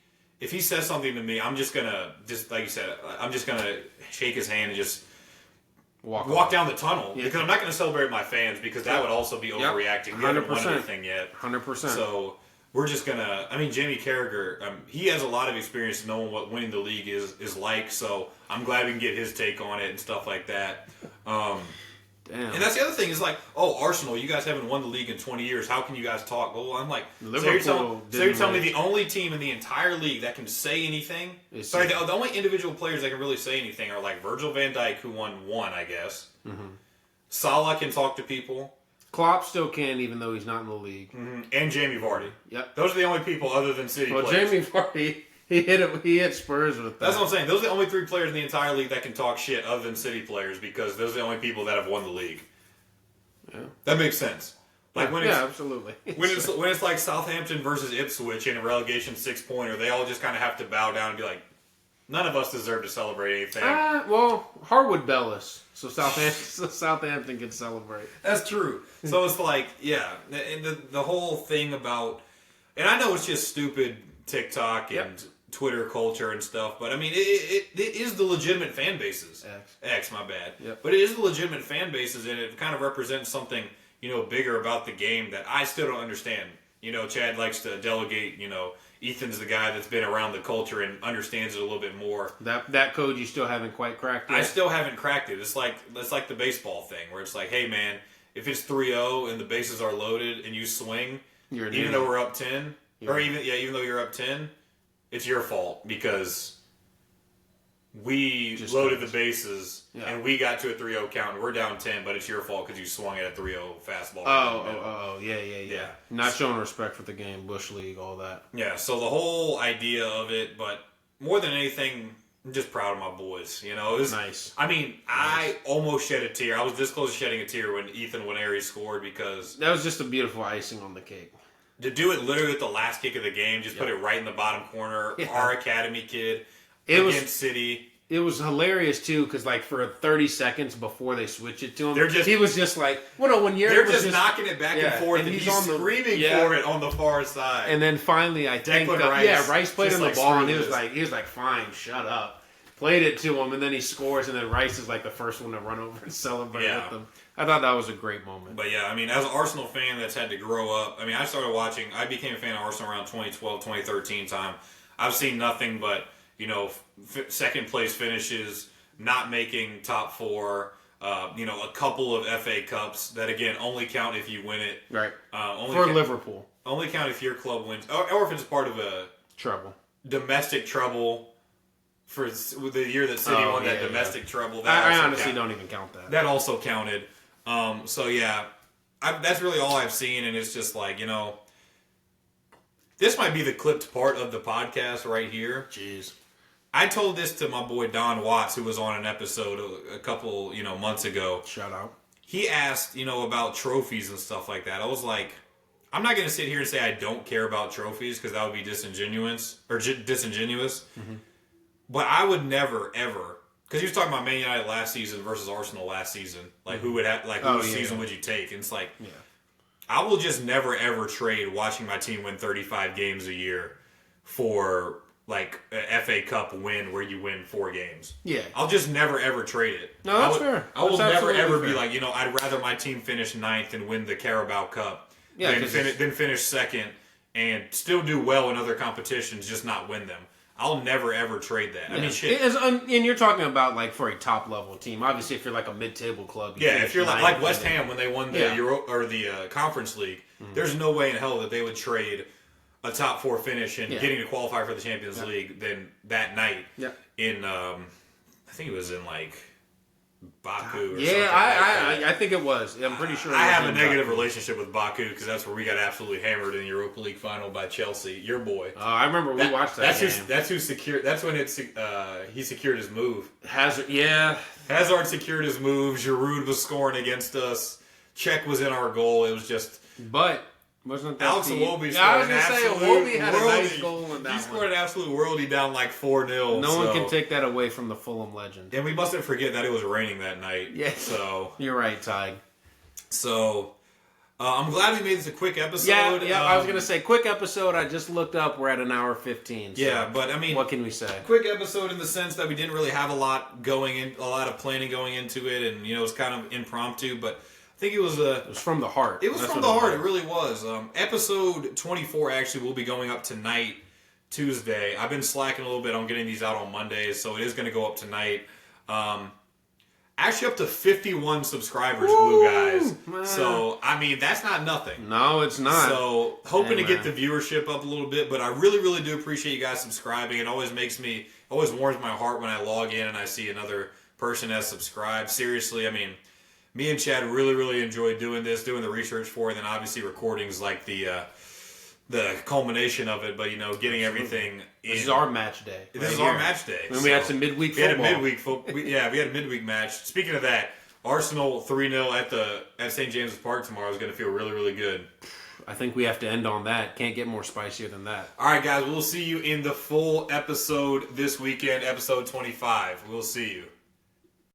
Speaker 1: If he says something to me, I'm just gonna, like you said, I'm just gonna shake his hand and just walk down the tunnel because I'm not gonna celebrate my fans because that would also be overreacting. We haven't won anything yet.
Speaker 2: 100%.
Speaker 1: So, we're just gonna. I mean, Jamie Carragher, he has a lot of experience knowing what winning the league is like. So I'm glad we can get his take on it and stuff like that.
Speaker 2: Damn.
Speaker 1: And that's the other thing is like, oh, Arsenal, you guys haven't won the league in 20 years. How can you guys talk? Well, I'm like, so you're telling me the only team in the entire league that can say anything? Sorry, the only individual players that can really say anything are like Virgil van Dijk, who won one, I guess. Mm-hmm. Salah can talk to people.
Speaker 2: Klopp still can, even though he's not in the league.
Speaker 1: Mm-hmm. And Jamie Vardy.
Speaker 2: Yep.
Speaker 1: Those are the only people other than City players. Well,
Speaker 2: Jamie Vardy, he hit Spurs with that.
Speaker 1: That's what I'm saying. Those are the only 3 players in the entire league that can talk shit other than City players because those are the only people that have won the league. Yeah. That makes sense. Like when it's,
Speaker 2: absolutely.
Speaker 1: when it's like Southampton versus Ipswich in a relegation 6-pointer, they all just kind of have to bow down and be like, none of us deserve to celebrate anything.
Speaker 2: Well, Harwood Bellis, so Southampton can celebrate.
Speaker 1: That's true. So it's like, yeah, and the whole thing about, and I know it's just stupid TikTok and Twitter culture and stuff, but I mean, it is the legitimate fan bases. X, my bad.
Speaker 2: Yep.
Speaker 1: But it is the legitimate fan bases, and it kind of represents something, bigger about the game that I still don't understand. Chad likes to delegate, Ethan's the guy that's been around the culture and understands it a little bit more.
Speaker 2: That code you still haven't quite cracked yet?
Speaker 1: I still haven't cracked it. It's like the baseball thing where it's like, hey man, if it's 3-0 and the bases are loaded and you swing, even though we're up 10, even though you're up 10, it's your fault because we loaded the bases and we got to a 3-0 count and we're down 10, but it's your fault because you swung at a 3-0 fastball.
Speaker 2: Yeah. Not showing respect for the game, Bush League, all that.
Speaker 1: Yeah, so the whole idea of it, but more than anything, I'm just proud of my boys. It was
Speaker 2: nice.
Speaker 1: I mean, I almost shed a tear. I was this close to shedding a tear when Ethan Winery scored because
Speaker 2: that was just a beautiful icing on the cake.
Speaker 1: To do it literally at the last kick of the game, just put it right in the bottom corner. Our academy kid against City.
Speaker 2: It was hilarious too, because like for 30 seconds before they switch it to him, he was just like, when you're
Speaker 1: they're just knocking it back and forth, and he's screaming for it on the far side.
Speaker 2: And then finally, I think Rice played him the ball, and he was like, fine, shut up. Played it to him, and then he scores, and then Rice is like the first one to run over and celebrate with them. I thought that was a great moment.
Speaker 1: But yeah, I mean, as an Arsenal fan that's had to grow up, I mean, I became a fan of Arsenal around 2012, 2013 time. I've seen nothing but, second place finishes, not making top 4, a couple of FA Cups that, again, only count if you win it.
Speaker 2: Right. For Liverpool.
Speaker 1: Only count if your club wins, or if it's part of a
Speaker 2: trouble.
Speaker 1: Domestic trouble. For the year that City won that domestic trouble,
Speaker 2: I honestly don't even count that.
Speaker 1: That also counted. So yeah, that's really all I've seen, and it's just like this might be the clipped part of the podcast right here.
Speaker 2: Jeez,
Speaker 1: I told this to my boy Don Watts, who was on an episode a couple months ago.
Speaker 2: Shout out.
Speaker 1: He asked about trophies and stuff like that. I was like, I'm not going to sit here and say I don't care about trophies because that would be disingenuous. Mm-hmm. But I would never, ever, because he was talking about Man United last season versus Arsenal last season. Like, who would have, whose season would you take? And it's like, I will just never, ever trade watching my team win 35 games a year for, like, a FA Cup win where you win 4 games.
Speaker 2: Yeah.
Speaker 1: I'll just never, ever trade it.
Speaker 2: No, that's fair.
Speaker 1: I will never, ever be like, I'd rather my team finish 9th and win the Carabao Cup than finish 2nd and still do well in other competitions, just not win them. I'll never, ever trade that.
Speaker 2: Yeah.
Speaker 1: I mean, shit.
Speaker 2: And you're talking about, like, for a top-level team. Obviously, if you're, like, a mid-table club.
Speaker 1: If you're like West Ham when they won the Euro or the Conference League, there's no way in hell that they would trade a top 4 finish and getting to qualify for the Champions League than that night in, I think it was in, like, Baku or something.
Speaker 2: I think it was. I'm pretty sure.
Speaker 1: I have a negative relationship with Baku because that's where we got absolutely hammered in the Europa League final by Chelsea. Your boy.
Speaker 2: I remember we watched that game.
Speaker 1: That's who secured. That's when he secured his move.
Speaker 2: Hazard
Speaker 1: secured his move. Giroud was scoring against us. Czech was in our goal. It was just.
Speaker 2: But wasn't that
Speaker 1: Alex Iwobi scored an absolute
Speaker 2: Iwobi had a nice goal in that
Speaker 1: He scored an absolute worldie down like 4-0.
Speaker 2: No one can take that away from the Fulham legend.
Speaker 1: And we mustn't forget that it was raining that night.
Speaker 2: Yeah.
Speaker 1: So
Speaker 2: you're right, Ty.
Speaker 1: So I'm glad we made this a quick episode.
Speaker 2: Yeah. I was gonna say quick episode. I just looked up. We're at an hour 15. So
Speaker 1: yeah, but I mean,
Speaker 2: what can we say?
Speaker 1: Quick episode in the sense that we didn't really have a lot of planning going into it, and it was kind of impromptu, but. I think it was
Speaker 2: It was from the heart.
Speaker 1: It was
Speaker 2: That's
Speaker 1: from
Speaker 2: what
Speaker 1: the heart. It really was. Episode 24 actually will be going up tonight, Tuesday. I've been slacking a little bit on getting these out on Mondays, so it is going to go up tonight. Actually up to 51 subscribers, Blue Guys.
Speaker 2: Man.
Speaker 1: So, I mean, that's not nothing.
Speaker 2: No, it's not.
Speaker 1: So, hoping to get the viewership up a little bit, but I really, really do appreciate you guys subscribing. It always always warms my heart when I log in and I see another person has subscribed. Seriously, I mean, me and Chad really, really enjoy doing this, doing the research for it, and then obviously recording's like the culmination of it, but getting everything in.
Speaker 2: This is our match day.
Speaker 1: This is our match day.
Speaker 2: And we had some midweek football.
Speaker 1: We had a midweek match. Speaking of that, Arsenal 3-0 at St. James's Park tomorrow is going to feel really, really good.
Speaker 2: I think we have to end on that. Can't get more spicier than that.
Speaker 1: All right, guys, we'll see you in the full episode this weekend, episode 25. We'll see you.